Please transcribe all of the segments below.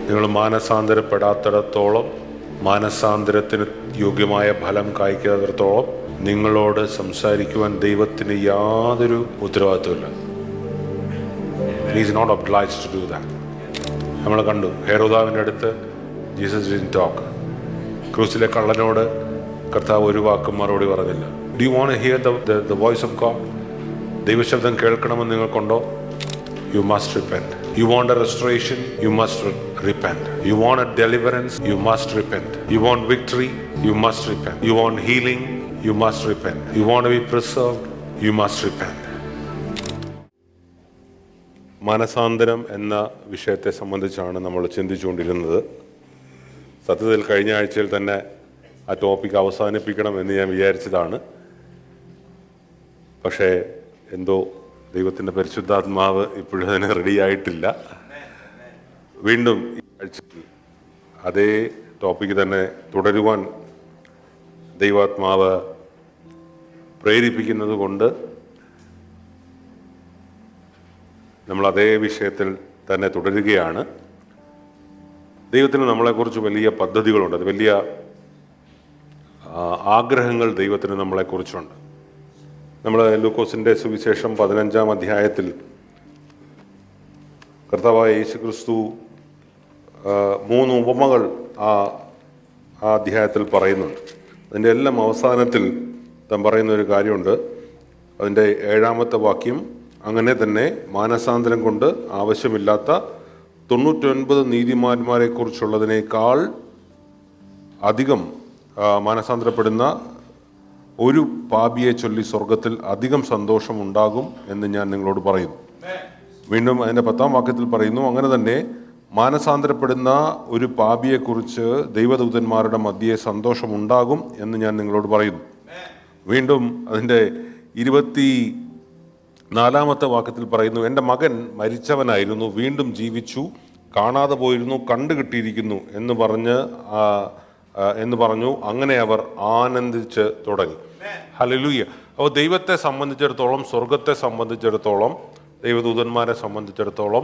നിങ്ങൾ മാനസാന്തരപ്പെടാത്തിടത്തോളം, മാനസാന്തരത്തിന് യോഗ്യമായ ഫലം കായ്ക്കാത്തിടത്തോളം നിങ്ങളോട് സംസാരിക്കുവാൻ ദൈവത്തിന് യാതൊരു ഉത്തരവാദിത്വമില്ല. He is not obliged to do that. നമ്മൾ കണ്ടു, ഹെരോദാവിൻ്റെ അടുത്ത് ജീസസ് ഡിഡ്ന്റ് ടോക്ക്. ക്രൂസിലെ കള്ളനോട് കർത്താവ് ഒരു വാക്കും മറുപടി പറഞ്ഞില്ല. Do you want to hear the voice of God? ദൈവശബ്ദം കേൾക്കണമെന്ന് നിങ്ങൾക്കുണ്ടോ? You must repent. You want a restoration? You must repent. You want a deliverance? You must repent. You want victory? You must repent. You want healing? You must repent. You want to be preserved? You must repent. മാനസാന്തരം എന്ന വിഷയത്തെ സംബന്ധിച്ചാണ് നമ്മൾ ചിന്തിച്ചുകൊണ്ടിരുന്നത്. സത്യത്തിൽ കഴിഞ്ഞ ആഴ്ചയിൽ തന്നെ ആ ടോപ്പിക് അവസാനിപ്പിക്കണം എന്ന് ഞാൻ വിചാരിച്ചതാണ്. പക്ഷേ എന്തോ ദൈവത്തിൻ്റെ പരിശുദ്ധാത്മാവ് ഇപ്പോഴും അതിന് റെഡിയായിട്ടില്ല. വീണ്ടും ഈ ആഴ്ചയിൽ അതേ ടോപ്പിക്ക് തന്നെ തുടരുവാൻ ദൈവാത്മാവ് പ്രേരിപ്പിക്കുന്നത് കൊണ്ട് നമ്മൾ അതേ വിഷയത്തിൽ തന്നെ തുടരുകയാണ്. ദൈവത്തിന് നമ്മളെക്കുറിച്ച് വലിയ പദ്ധതികളുണ്ട്, അത് വലിയ ആഗ്രഹങ്ങൾ ദൈവത്തിന് നമ്മളെക്കുറിച്ചുണ്ട്. നമ്മൾ ലൂക്കോസിൻ്റെ സുവിശേഷം 15-ാം അധ്യായത്തിൽ കർത്താവായ യേശുക്രിസ്തു 3 ഉപമകൾ ആ അധ്യായത്തിൽ പറയുന്നുണ്ട്. അതിൻ്റെ എല്ലാം അവസാനത്തിൽ താൻ പറയുന്ന ഒരു കാര്യമുണ്ട്. അതിൻ്റെ 7-ാമത്തെ വാക്യം, അങ്ങനെ തന്നെ മാനസാന്തരം കൊണ്ട് ആവശ്യമില്ലാത്ത 99 നീതിമാന്മാരെക്കുറിച്ചുള്ളതിനേക്കാൾ അധികം മാനസാന്തരപ്പെടുന്ന ഒരു പാപിയെ ചൊല്ലി സ്വർഗത്തിൽ അധികം സന്തോഷമുണ്ടാകും എന്ന് ഞാൻ നിങ്ങളോട് പറയുന്നു. വീണ്ടും അതിൻ്റെ 10-ാം വാക്യത്തിൽ പറയുന്നു, അങ്ങനെ തന്നെ മാനസാന്തരപ്പെടുന്ന ഒരു പാപിയെക്കുറിച്ച് ദൈവദൂതന്മാരുടെ മധ്യേ സന്തോഷമുണ്ടാകും എന്ന് ഞാൻ നിങ്ങളോട് പറയുന്നു. വീണ്ടും അതിൻ്റെ 24-ാമത്തെ വാക്യത്തിൽ പറയുന്നു, എൻ്റെ മകൻ മരിച്ചവനായിരുന്നു, വീണ്ടും ജീവിച്ചു, കാണാതെ പോയിരുന്നു, കണ്ടുകിട്ടിയിരിക്കുന്നു എന്ന് പറഞ്ഞു. അങ്ങനെ അവർ ആനന്ദിച്ച് തുടങ്ങി. ഹല്ലേലൂയ. അപ്പോൾ ദൈവത്തെ സംബന്ധിച്ചിടത്തോളം, സ്വർഗത്തെ സംബന്ധിച്ചിടത്തോളം, ദൈവദൂതന്മാരെ സംബന്ധിച്ചിടത്തോളം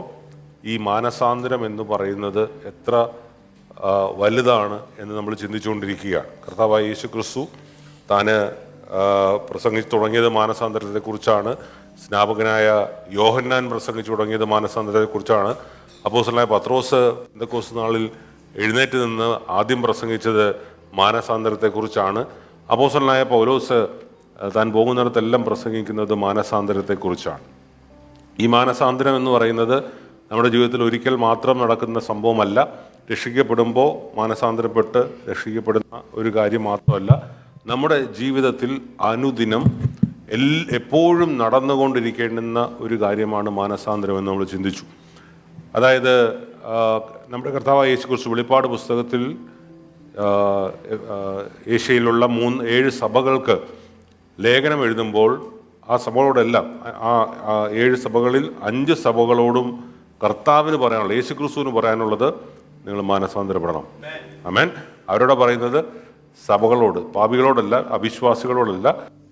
ഈ മാനസാന്തരം എന്ന് പറയുന്നത് എത്ര വലുതാണ് എന്ന് നമ്മൾ ചിന്തിച്ചുകൊണ്ടിരിക്കുകയാണ്. കർത്താവായ യേശു ക്രിസ്തു താന് പ്രസംഗിച്ചു തുടങ്ങിയത് മാനസാന്തരത്തെക്കുറിച്ചാണ്. സ്നാപകനായ യോഹന്നാൻ പ്രസംഗിച്ചു തുടങ്ങിയത് മാനസാന്തരത്തെക്കുറിച്ചാണ്. അപ്പോസ്തലനായ പത്രോസ് പെന്തക്കോസ്ത് നാളിൽ എഴുന്നേറ്റ് നിന്ന് ആദ്യം പ്രസംഗിച്ചത് മാനസാന്തരത്തെക്കുറിച്ചാണ്. അപ്പോസ്തലനായ പൗലോസ് താൻ പോകുന്നിടത്തെല്ലാം പ്രസംഗിക്കുന്നത് മാനസാന്തരത്തെക്കുറിച്ചാണ്. ഈ മാനസാന്തരം എന്ന് പറയുന്നത് നമ്മുടെ ജീവിതത്തിൽ ഒരിക്കൽ മാത്രം നടക്കുന്ന സംഭവമല്ല. രക്ഷിക്കപ്പെടുമ്പോൾ മാനസാന്തരപ്പെട്ട് രക്ഷിക്കപ്പെടുന്ന ഒരു കാര്യം മാത്രമല്ല, നമ്മുടെ ജീവിതത്തിൽ അനുദിനം എപ്പോഴും നടന്നുകൊണ്ടിരിക്കേണ്ടുന്ന ഒരു കാര്യമാണ് മാനസാന്തരം എന്ന് നമ്മൾ ചിന്തിച്ചു. അതായത് നമ്മുടെ കർത്താവായ യേശുക്രിസ്തു വെളിപ്പാട് പുസ്തകത്തിൽ ഏഷ്യയിലുള്ള 7 സഭകൾക്ക് ലേഖനം എഴുതുമ്പോൾ ആ സഭകളോടെല്ലാം, ആ 7 സഭകളിൽ 5 സഭകളോടും കർത്താവിന് പറയാനുള്ളത്, യേശുക്രിസ്തുവിന് പറയാനുള്ളത്, നിങ്ങൾ മാനസാന്തരപ്പെടണം. ആമേൻ. അവരോട് പറയുന്നത് സഭകളോട്, പാപികളോടല്ല, അവിശ്വാസികളോടല്ല,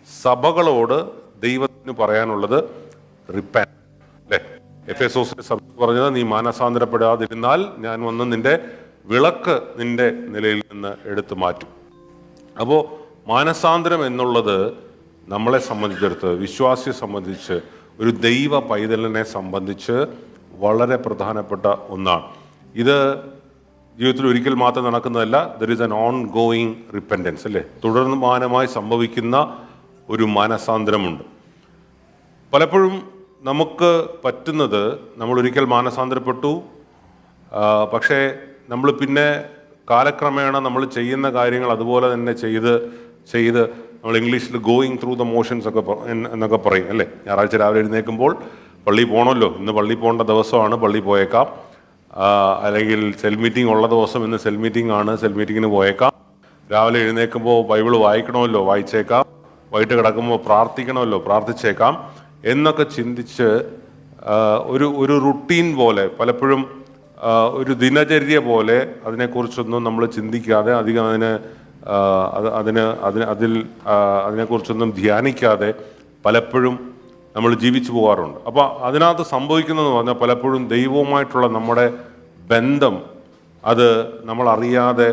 സഭകളോട് ദൈവത്തിന് പറയാനുള്ളത് റിപ്പന്റ്. അല്ലേ? എഫെസോസിലെ സഭ പറഞ്ഞത്, നീ മാനസാന്തരപ്പെടാതിരുന്നാൽ ഞാൻ വന്ന് നിന്റെ വിളക്ക് നിന്റെ നിലയിൽ നിന്ന് എടുത്തു മാറ്റും. അപ്പോൾ മാനസാന്തരം എന്നുള്ളത് നമ്മളെ സംബന്ധിച്ചിടത്ത്, വിശ്വാസിയെ സംബന്ധിച്ച്, ഒരു ദൈവ പൈതലിനെ സംബന്ധിച്ച് വളരെ പ്രധാനപ്പെട്ട ഒന്നാണ്. ഇത് ജീവിതത്തിൽ ഒരിക്കൽ മാത്രം നടക്കുന്നതല്ല. There is an ongoing repentance. അല്ലേ? തുടർമാനമായി സംഭവിക്കുന്ന ഒരു മാനസാന്തരമുണ്ട്. പലപ്പോഴും നമുക്ക് പറ്റുന്നത്, നമ്മൾ ഒരിക്കൽ മാനസാന്തരപ്പെട്ടു, പക്ഷേ നമ്മൾ പിന്നെ കാലക്രമേണ നമ്മൾ ചെയ്യുന്ന കാര്യങ്ങൾ അതുപോലെ തന്നെ ചെയ്ത് നമ്മൾ ഇംഗ്ലീഷിൽ ഗോയിങ് ത്രൂ ദ മോഷൻസ് എന്നൊക്കെ പറയും. അല്ലേ? ഞായറാഴ്ച രാവിലെ എഴുന്നേൽക്കുമ്പോൾ പള്ളി പോകണമല്ലോ, ഇന്ന് പള്ളി പോകേണ്ട ദിവസമാണ്, പള്ളി പോയേക്കാം. അല്ലെങ്കിൽ സെൽ മീറ്റിംഗ് ഉള്ള ദിവസം ഇന്ന് സെൽ മീറ്റിംഗ് ആണ്, സെൽ മീറ്റിങ്ങിന് പോയേക്കാം. രാവിലെ എഴുന്നേൽക്കുമ്പോൾ ബൈബിൾ വായിക്കണമല്ലോ, വായിച്ചേക്കാം. വൈകിട്ട് കിടക്കുമ്പോൾ പ്രാർത്ഥിക്കണമല്ലോ, പ്രാർത്ഥിച്ചേക്കാം എന്നൊക്കെ ചിന്തിച്ച് ഒരു റുട്ടീൻ പോലെ, പലപ്പോഴും ഒരു ദിനചര്യ പോലെ അതിനെക്കുറിച്ചൊന്നും നമ്മൾ ചിന്തിക്കാതെ, അധികം അതിനെക്കുറിച്ചൊന്നും ധ്യാനിക്കാതെ പലപ്പോഴും നമ്മൾ ജീവിച്ചു പോകാറുണ്ട്. അപ്പോൾ അതിനകത്ത് സംഭവിക്കുന്നതെന്ന് പറഞ്ഞാൽ, പലപ്പോഴും ദൈവവുമായിട്ടുള്ള നമ്മുടെ ബന്ധം അത് നമ്മളറിയാതെ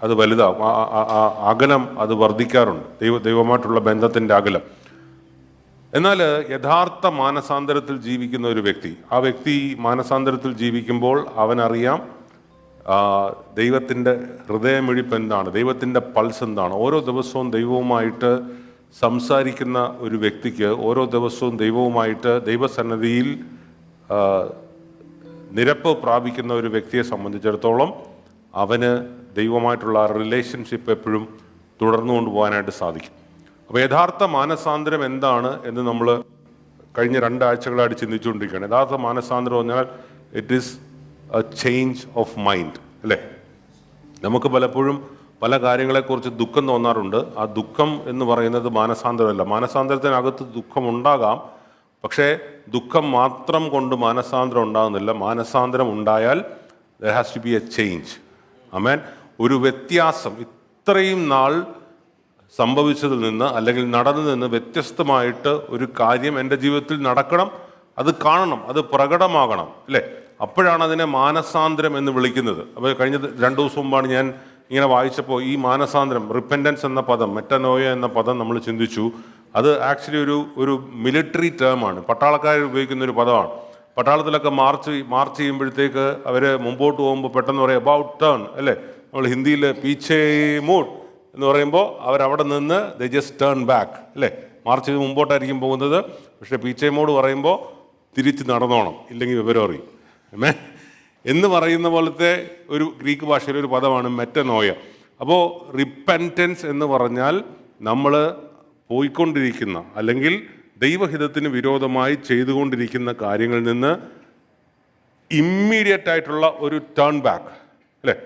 അത് വലുതാവും. അകലം അത് വർദ്ധിക്കാറുണ്ട്, ദൈവമായിട്ടുള്ള ബന്ധത്തിൻ്റെ അകലം. എന്നാൽ യഥാർത്ഥ മാനസാന്തരത്തിൽ ജീവിക്കുന്ന ഒരു വ്യക്തി, ആ വ്യക്തി മാനസാന്തരത്തിൽ ജീവിക്കുമ്പോൾ അവനറിയാം ദൈവത്തിൻ്റെ ഹൃദയമിഴിപ്പ് എന്താണ്, ദൈവത്തിൻ്റെ പൾസ് എന്താണ്. ഓരോ ദിവസവും ദൈവവുമായിട്ട് സംസാരിക്കുന്ന ഒരു വ്യക്തിക്ക്, ഓരോ ദിവസവും ദൈവവുമായിട്ട് ദൈവസന്നിധിയിൽ നിരപ്പ് പ്രാപിക്കുന്ന ഒരു വ്യക്തിയെ സംബന്ധിച്ചിടത്തോളം അവന് ദൈവമായിട്ടുള്ള റിലേഷൻഷിപ്പ് എപ്പോഴും തുടർന്നു കൊണ്ടുപോകാനായിട്ട് സാധിക്കും. അപ്പോൾ യഥാർത്ഥ മാനസാന്തരം എന്താണ് എന്ന് നമ്മൾ കഴിഞ്ഞ 2 ആഴ്ചകളായിട്ട് ചിന്തിച്ചുകൊണ്ടിരിക്കുകയാണ്. യഥാർത്ഥ മാനസാന്തരം പറഞ്ഞാൽ it is A change of mind, അല്ലേ? നമുക്ക് പലപ്പോഴും പല കാര്യങ്ങളെക്കുറിച്ച് ദുഃഖം തോന്നാറുണ്ട്. ആ ദുഃഖം എന്ന് പറയുന്നത് മാനസാന്തരമല്ല. മാനസാന്തരത്തിനകത്ത് ദുഃഖം ഉണ്ടാകാം, പക്ഷേ ദുഃഖം മാത്രം കൊണ്ട് മാനസാന്തരം ഉണ്ടാകുന്നില്ല. മാനസാന്തരം ഉണ്ടായാൽ there has to be a change. ആമേൻ. ഒരു വ്യത്യാസം, ഇത്രയും നാൾ സംഭവിച്ചതിൽ നിന്ന് അല്ലെങ്കിൽ നടന്നു നിന്ന് വ്യത്യസ്തമായിട്ട് ഒരു കാര്യം എൻ്റെ ജീവിതത്തിൽ നടക്കണം, അത് കാണണം, അത് പ്രകടമാകണം, അല്ലേ? അപ്പോഴാണ് അതിനെ മാനസാന്തരം എന്ന് വിളിക്കുന്നത്. അപ്പോൾ കഴിഞ്ഞ 2 ദിവസം മുമ്പാണ് ഞാൻ ഇങ്ങനെ വായിച്ചപ്പോൾ ഈ മാനസാന്തരം, റിപ്പൻറ്റൻസ് എന്ന പദം, മെറ്റനോയ എന്ന പദം നമ്മൾ ചിന്തിച്ചു. അത് ആക്ച്വലി ഒരു മിലിറ്ററി ടേമാണ്, പട്ടാളക്കാർ ഉപയോഗിക്കുന്ന ഒരു പദമാണ്. പട്ടാളത്തിലൊക്കെ മാർച്ച് ചെയ്യുമ്പോഴത്തേക്ക് അവർ മുമ്പോട്ട് പോകുമ്പോൾ പെട്ടെന്ന് പറയും അബൌട്ട് ടേൺ, അല്ലേ? നമ്മൾ ഹിന്ദിയിൽ പീച്ചേ മൂഡ് എന്ന് പറയുമ്പോൾ അവരവിടെ നിന്ന് ദേ ജസ്റ്റ് ടേൺ ബാക്ക്, അല്ലേ? മാർച്ച് ചെയ്ത് മുമ്പോട്ടായിരിക്കും പോകുന്നത്, പക്ഷേ പീച്ചേ മോഡ് പറയുമ്പോൾ തിരിച്ച് നടന്നോണം, ഇല്ലെങ്കിൽ വിവരം അറിയും എന്ന് പറയുന്ന പോലത്തെ ഒരു ഗ്രീക്ക് ഭാഷയിലെ ഒരു പദമാണ് മെറ്റനോയ. അപ്പോൾ റിപ്പൻറ്റൻസ് എന്ന് പറഞ്ഞാൽ നമ്മൾ പോയിക്കൊണ്ടിരിക്കുന്ന അല്ലെങ്കിൽ ദൈവഹിതത്തിന് വിരോധമായി ചെയ്തുകൊണ്ടിരിക്കുന്ന കാര്യങ്ങളിൽ നിന്ന് ഇമ്മീഡിയറ്റ് ആയിട്ടുള്ള ഒരു ടേൺ ബാക്ക്, അല്ലേ?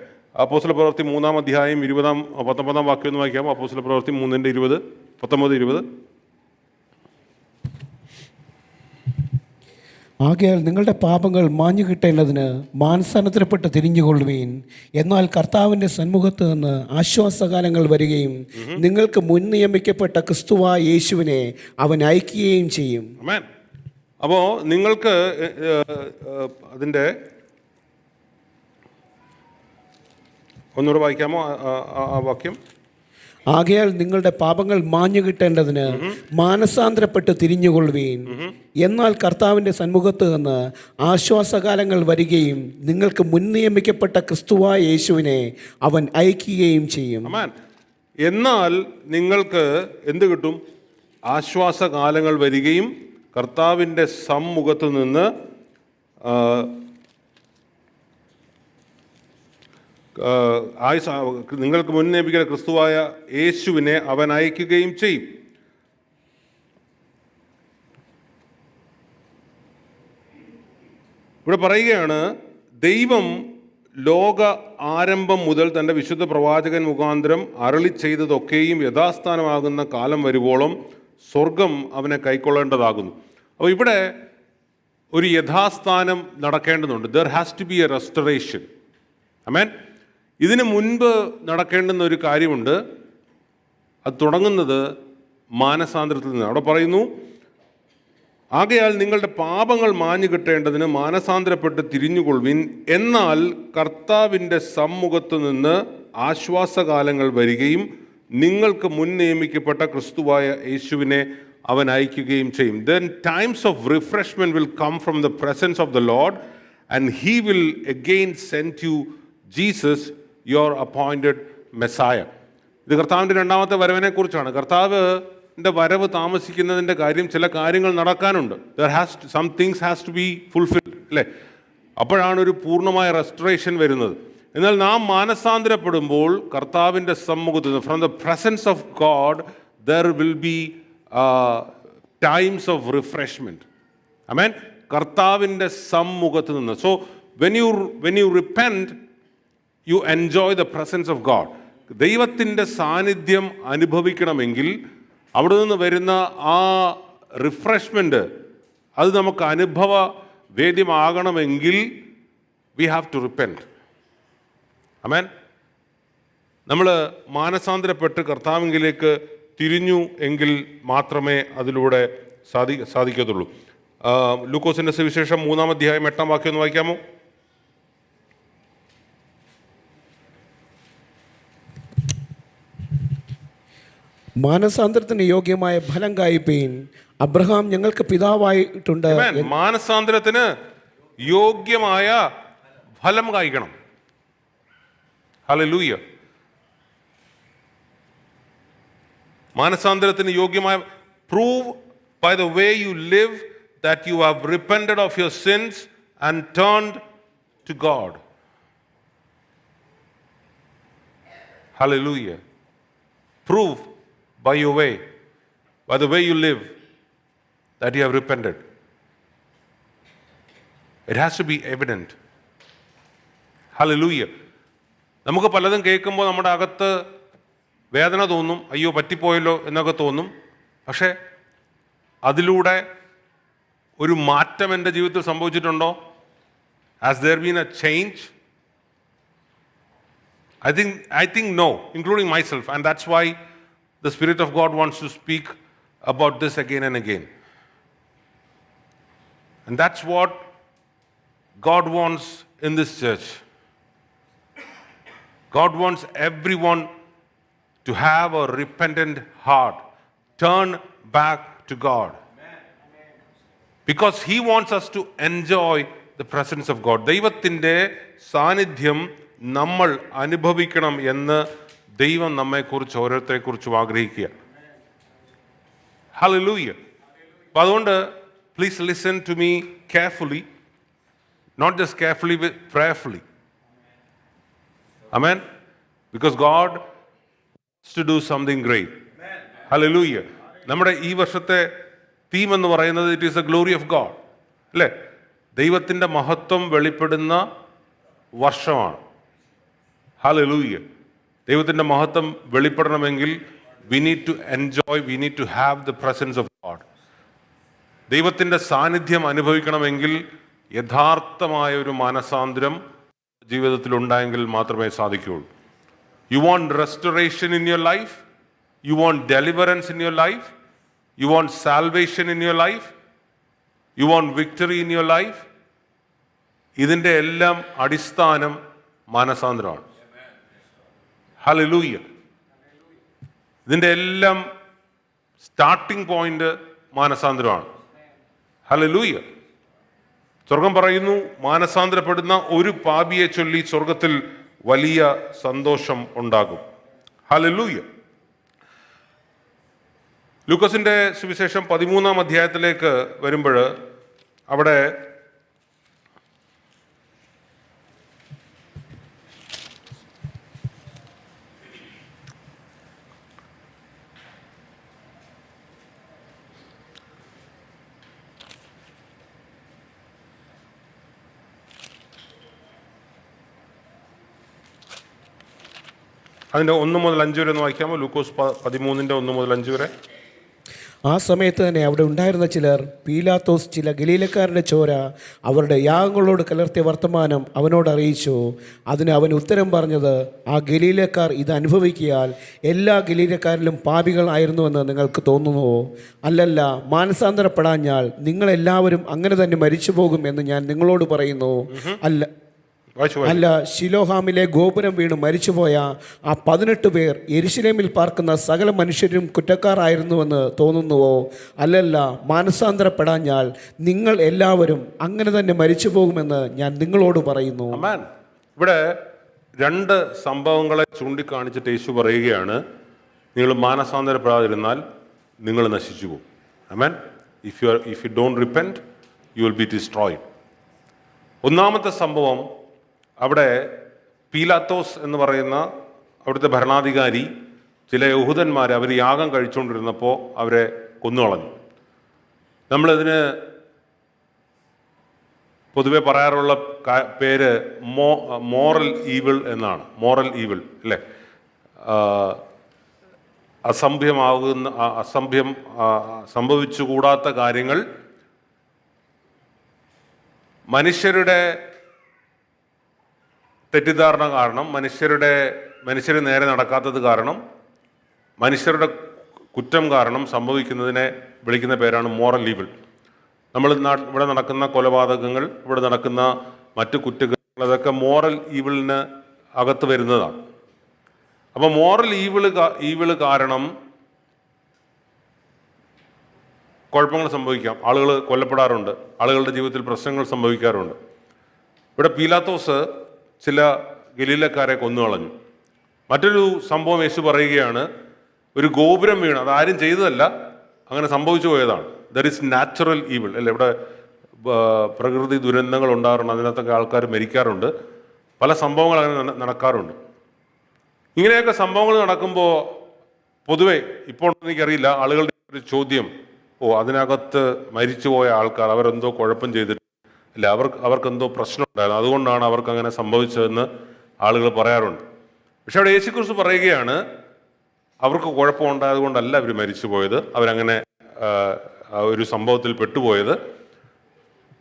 അപ്പോസ്തല പ്രവൃത്തി 3-ാം അധ്യായം 19-ാം വാക്യം ഒന്ന് വായിക്കാമോ? അപ്പോസ്തല പ്രവൃത്തി 3:20, 19-20. ആകയാൽ നിങ്ങളുടെ പാപങ്ങൾ മാഞ്ഞു കിട്ടേണ്ടതിന് മാനസാന്തരപ്പെട്ട് തിരിഞ്ഞുകൊള്ളുവീൻ. എന്നാൽ കർത്താവിൻ്റെ സന്മുഖത്ത് നിന്ന് ആശ്വാസകാലങ്ങൾ വരികയും നിങ്ങൾക്ക് മുൻ നിയമിക്കപ്പെട്ട ക്രിസ്തുവായ യേശുവിനെ അവൻ അയക്കുകയും ചെയ്യും. അപ്പോൾ നിങ്ങൾക്ക് അതിൻ്റെ ഒന്നുകൂടെ വായിക്കാമോ ആ വാക്യം? ആകയാൽ നിങ്ങളുടെ പാപങ്ങൾ മാഞ്ഞു കിട്ടേണ്ടതിന് മാനസാന്തരപ്പെട്ട് തിരിഞ്ഞുകൊള്ളുവീൻ. എന്നാൽ കർത്താവിൻ്റെ സന്മുഖത്ത് നിന്ന് ആശ്വാസകാലങ്ങൾ വരികയും നിങ്ങൾക്ക് മുൻ നിയമിക്കപ്പെട്ട ക്രിസ്തുവായ യേശുവിനെ അവൻ അയക്കുകയും ചെയ്യും. എന്നാൽ നിങ്ങൾക്ക് എന്ത് കിട്ടും? ആശ്വാസകാലങ്ങൾ വരികയും കർത്താവിൻ്റെ സമ്മുഖത്ത് നിന്ന് നിങ്ങൾക്ക് മുൻ നിയമിക്കുന്ന ക്രിസ്തുവായ യേശുവിനെ അവൻ അയക്കുകയും ചെയ്യും. ഇവിടെ പറയുകയാണ്, ദൈവം ലോക ആരംഭം മുതൽ തൻ്റെ വിശുദ്ധ പ്രവാചകൻ മുഖാന്തരം അരുളി ചെയ്തതൊക്കെയും യഥാസ്ഥാനമാകുന്ന കാലം വരുവോളം സ്വർഗം അവനെ കൈക്കൊള്ളേണ്ടതാകുന്നു. അപ്പോൾ ഇവിടെ ഒരു യഥാസ്ഥാനം നടക്കേണ്ടതുണ്ട്. There has to be a restoration. Amen. ഇതിന് മുൻപ് നടക്കേണ്ടുന്ന ഒരു കാര്യമുണ്ട്. അത് തുടങ്ങുന്നത് മാനസാന്തരത്തിൽ നിന്ന്. അവിടെ പറയുന്നു, ആകയാൽ നിങ്ങളുടെ പാപങ്ങൾ മാഞ്ഞു കിട്ടേണ്ടതിന് മാനസാന്തരപ്പെട്ട് തിരിഞ്ഞുകൊള്ളുവിൻ. എന്നാൽ കർത്താവിൻ്റെ സമ്മുഖത്ത് നിന്ന് ആശ്വാസകാലങ്ങൾ വരികയും നിങ്ങൾക്ക് മുൻ നിയമിക്കപ്പെട്ട ക്രിസ്തുവായ യേശുവിനെ അവൻ അയക്കുകയും ചെയ്യും. Then times of refreshment will come from the presence of the Lord, and he will again send you Jesus, your appointed Messiah. ഇത് കർത്താവിൻ്റെ 2ാമത്തെ വരവിനെ കുറിച്ചാണ്. കർത്താവിൻ്റെ വരവ് താമസിക്കുന്നതിൻ്റെ കാര്യം, ചില കാര്യങ്ങൾ നടക്കാനുണ്ട്. some things has to be fulfilled, അല്ലേ? അപ്പോഴാണ് ഒരു പൂർണ്ണമായ റെസ്റ്റോറേഷൻ വരുന്നത്. എന്നാൽ നാം മാനസാന്തരപ്പെടുമ്പോൾ കർത്താവിൻ്റെ സമ്മുഖത്ത് നിന്ന്, from the presence of God, there will be times of refreshment. ആമേൻ. കർത്താവിൻ്റെ സമ്മുഖത്ത് നിന്ന്. So when you repent, you enjoy the presence of God. ദൈവത്തിൻ്റെ സാന്നിധ്യം അനുഭവിക്കണമെങ്കിൽ അവിടെ നിന്ന് വരുന്ന ആ റിഫ്രഷ്മെൻറ്റ് അത് നമുക്ക് അനുഭവ വേദ്യമാകണമെങ്കിൽ we have to repent. ആമേൻ. നമ്മൾ മാനസാന്തരപ്പെട്ട് കർത്താവിലേക്ക് തിരിഞ്ഞു എങ്കിൽ മാത്രമേ അതിലൂടെ സാധിക്കത്തുള്ളൂ. ലൂക്കോസിൻ്റെ സുവിശേഷം 3-ാം അധ്യായം 8-ാം വാക്യം ഒന്ന് വായിക്കാമോ? മാനസാന്തരത്തിന് യോഗ്യമായ ഫലം കായ്പീൻ. അബ്രഹാം ഞങ്ങൾക്ക് പിതാവായിട്ടുണ്ട്. Amen. മാനസാന്തരത്തിന് യോഗ്യമായ ഫലം കായ്ക്കണം. ഹല്ലേലൂയ. മാനസാന്തരത്തിന് യോഗ്യമായ prove by the way you live that you have repented of your sins and turned to God. Hallelujah. Prove by your way, by the way you live, that you have repented. It has to be evident. Hallelujah. നമുക്ക് പലതും കേൾക്കുമ്പോൾ നമ്മുടെ അകത്ത് വേദന തോന്നും, അയ്യോ പറ്റിപ്പോയല്ലോ എന്നൊക്കെ തോന്നും. പക്ഷേ അതിലൂടെ ഒരു മാറ്റം എൻ്റെ ജീവിതത്തിൽ സംഭവിച്ചിട്ടുണ്ടോ? Has there been a change? I think no, including myself, and that's why the Spirit of God wants to speak about this again and again. And that's what God wants in this church. God wants everyone to have a repentant heart, turn back to God. Because He wants us to enjoy the presence of God. ദൈവത്തിൻ്റെ സാന്നിധ്യം നമ്മൾ അനുഭവിക്കണം എന്ന് ദൈവം നമ്മെക്കുറിച്ച് ഓരോരുത്തരെക്കുറിച്ചും ആഗ്രഹിക്കുക. Hallelujah. അപ്പം അതുകൊണ്ട് please listen to me carefully, not just carefully but prayerfully. Amen. Because God wants to do something great. Hallelujah. നമ്മുടെ ഈ വർഷത്തെ തീം എന്ന് പറയുന്നത് it is the glory of God, അല്ലേ? ദൈവത്തിൻ്റെ മഹത്വം വെളിപ്പെടുന്ന വർഷമാണ്. ഹല്ലേലൂയ. ദൈവത്തിൻ്റെ മഹത്വം വെളിപ്പെടണമെങ്കിൽ we need to enjoy, we need to have the presence of God. ദൈവത്തിൻ്റെ സാന്നിധ്യം അനുഭവിക്കണമെങ്കിൽ യഥാർത്ഥമായ ഒരു മാനസാന്തരം ജീവിതത്തിൽ ഉണ്ടായെങ്കിൽ മാത്രമേ സാധിക്കുകയുള്ളൂ. You want restoration in your life? You want deliverance in your life? You want salvation in your life? You want victory in your life? ഇതിൻ്റെ എല്ലാം അടിസ്ഥാനം മാനസാന്തരമാണ്. ഹല്ലേലൂയ. ഇതിൻ്റെ എല്ലാം സ്റ്റാർട്ടിംഗ് പോയിന്റ് മാനസാന്തരമാണ്. ഹല്ലേലൂയ. സ്വർഗം പറയുന്നു, മാനസാന്തരപ്പെടുന്ന ഒരു പാപിയെ ചൊല്ലി സ്വർഗത്തിൽ വലിയ സന്തോഷം ഉണ്ടാകും. ഹല്ലേലൂയ. ലൂക്കോസിന്റെ സുവിശേഷം 13-ാം അധ്യായത്തിലേക്ക് വരുമ്പോൾ അവിടെ അതിൻ്റെ 1 മുതൽ 5 വരെ ഒന്ന് വായിക്കാമോ? ലൂക്കോസ് 13-ന്റെ 1 മുതൽ 5 വരെ. ആ സമയത്ത് തന്നെ അവിടെ ഉണ്ടായിരുന്ന ചിലർ പീലാത്തോസ് ചില ഗലീലക്കാരുടെ ചോര അവരുടെ യാഗങ്ങളോട് കലർത്തിയ വർത്തമാനം അവനോട് അറിയിച്ചു. അതിന് അവൻ ഉത്തരം പറഞ്ഞത്, ആ ഗലീലക്കാർ ഇത് അനുഭവിക്കിയാൽ എല്ലാ ഗലീലക്കാരിലും പാപികൾ ആയിരുന്നുവെന്ന് നിങ്ങൾക്ക് തോന്നുന്നുവോ? അല്ലല്ല, മാനസാന്തരപ്പെടാഞ്ഞാൽ നിങ്ങളെല്ലാവരും അങ്ങനെ തന്നെ മരിച്ചു പോകും എന്ന് ഞാൻ നിങ്ങളോട് പറയുന്നു. അല്ല, ശിലോഹാമിലെ ഗോപുരം വീണ് മരിച്ചുപോയ ആ 18 പേർ യെരുശലേമിൽ പാർക്കുന്ന സകല മനുഷ്യരും കുറ്റക്കാരായിരുന്നുവെന്ന് തോന്നുന്നുവോ? അല്ലല്ല, മാനസാന്തരപ്പെടാഞ്ഞാൽ നിങ്ങൾ എല്ലാവരും അങ്ങനെ തന്നെ മരിച്ചു പോകുമെന്ന് ഞാൻ നിങ്ങളോട് പറയുന്നു. ഇവിടെ 2 സംഭവങ്ങളെ ചൂണ്ടിക്കാണിച്ചിട്ട് യേശു പറയുകയാണ്, നിങ്ങൾ മാനസാന്തരപ്പെടാതിരുന്നാൽ നിങ്ങൾ നശിച്ചു പോകും. ആമേൻ. If you don't repent, you will be destroyed. ഒന്നാമത്തെ സംഭവം, അവിടെ പീലാത്തോസ് എന്ന് പറയുന്ന അവിടുത്തെ ഭരണാധികാരി ചില യഹൂദന്മാരെ അവർ യാഗം കഴിച്ചുകൊണ്ടിരുന്നപ്പോൾ അവരെ കൊന്നുകളഞ്ഞു. നമ്മളിതിന് പൊതുവെ പറയാറുള്ള പേര് മോറൽ ഈവിൾ എന്നാണ്. മോറൽ ഈവിൾ, അല്ലേ? സംഭവിച്ചുകൂടാത്ത കാര്യങ്ങൾ മനുഷ്യരുടെ തെറ്റിദ്ധാരണ കാരണം, മനുഷ്യർ നേരെ നടക്കാത്തത് കാരണം, മനുഷ്യരുടെ കുറ്റം കാരണം സംഭവിക്കുന്നതിനെ വിളിക്കുന്ന പേരാണ് മോറൽ ഈവിൾ. ഇവിടെ നടക്കുന്ന കൊലപാതകങ്ങൾ, ഇവിടെ നടക്കുന്ന മറ്റു കുറ്റങ്ങൾ, അതൊക്കെ മോറൽ ഈവിളിന് അകത്ത് വരുന്നതാണ്. അപ്പോൾ മോറൽ ഈവിള് കാരണം കുഴപ്പങ്ങൾ സംഭവിക്കാം, ആളുകൾ കൊല്ലപ്പെടാറുണ്ട്, ആളുകളുടെ ജീവിതത്തിൽ പ്രശ്നങ്ങൾ സംഭവിക്കാറുണ്ട്. ഇവിടെ പീലാത്തോസ് ചില ഗലീലക്കാരെ കൊന്നുകളഞ്ഞു. മറ്റൊരു സംഭവം യേശു പറയുകയാണ്, ഒരു ഗോപുരം വീണ്, അതാരും ചെയ്തതല്ല, അങ്ങനെ സംഭവിച്ചു പോയതാണ്. ദർ ഇസ് നാച്ചുറൽ ഈവിൾ അല്ലേ. ഇവിടെ പ്രകൃതി ദുരന്തങ്ങൾ ഉണ്ടാകാറുണ്ട്, അതിനകത്തൊക്കെ ആൾക്കാർ മരിക്കാറുണ്ട്, പല സംഭവങ്ങൾ അങ്ങനെ നടക്കാറുണ്ട്. ഇങ്ങനെയൊക്കെ സംഭവങ്ങൾ നടക്കുമ്പോൾ പൊതുവെ ഇപ്പോൾ എനിക്കറിയില്ല, ആളുകളുടെ ഒരു ചോദ്യം, അതിനകത്ത് മരിച്ചുപോയ ആൾക്കാർ അവരെന്തോ കുഴപ്പം ചെയ്തിട്ട് അല്ല, അവർക്കെന്തോ പ്രശ്നം ഉണ്ടായിരുന്നു, അതുകൊണ്ടാണ് അവർക്ക് അങ്ങനെ സംഭവിച്ചതെന്ന് ആളുകൾ പറയാറുണ്ട്. പക്ഷെ അവിടെ യേശുക്രിസ്തു പറയുകയാണ്, അവർക്ക് കുഴപ്പമുണ്ടായത് കൊണ്ടല്ല അവർ മരിച്ചു പോയത്, അവരങ്ങനെ ഒരു സംഭവത്തിൽ പെട്ടുപോയത്.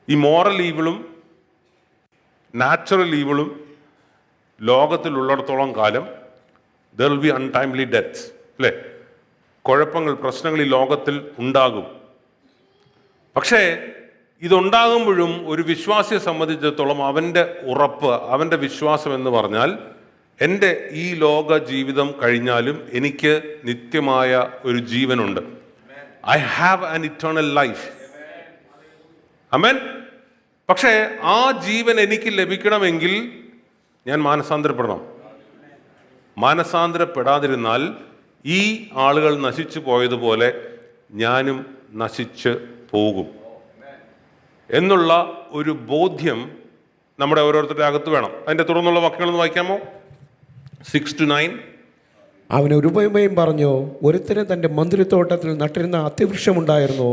ഈ മോറൽ ഈവിളും നാച്ചുറൽ ഈവിളും ലോകത്തിലുള്ളിടത്തോളം കാലം there will be untimely deaths അല്ലേ. കുഴപ്പങ്ങൾ, പ്രശ്നങ്ങൾ ഈ ലോകത്തിൽ ഉണ്ടാകും. പക്ഷേ ഇതുണ്ടാകുമ്പോഴും ഒരു വിശ്വാസിയെ സംബന്ധിച്ചിടത്തോളം അവൻ്റെ ഉറപ്പ്, അവൻ്റെ വിശ്വാസം എന്ന് പറഞ്ഞാൽ, എൻ്റെ ഈ ലോക ജീവിതം കഴിഞ്ഞാലും എനിക്ക് നിത്യമായ ഒരു ജീവനുണ്ട്. I have an eternal life. Amen. പക്ഷേ ആ ജീവൻ എനിക്ക് ലഭിക്കണമെങ്കിൽ ഞാൻ മാനസാന്തരപ്പെടണം. മാനസാന്തരപ്പെടാതിരുന്നാൽ ഈ ആളുകൾ നശിച്ചു പോയതുപോലെ ഞാനും നശിച്ച് പോകും എന്നുള്ള ഒരു ബോധ്യം നമ്മുടെ ഓരോരുത്തരുടെ അകത്ത് വേണം. അതിൻ്റെ തുടർന്നുള്ള വാക്യങ്ങളൊന്ന് വായിക്കാമോ? 6-9. അവൻ ഒരു ഉപമയും പറഞ്ഞു. ഒരുത്തന് തന്റെ മന്ദിരത്തോട്ടത്തിൽ നട്ടിരുന്ന അത്തിവൃക്ഷമുണ്ടായിരുന്നു.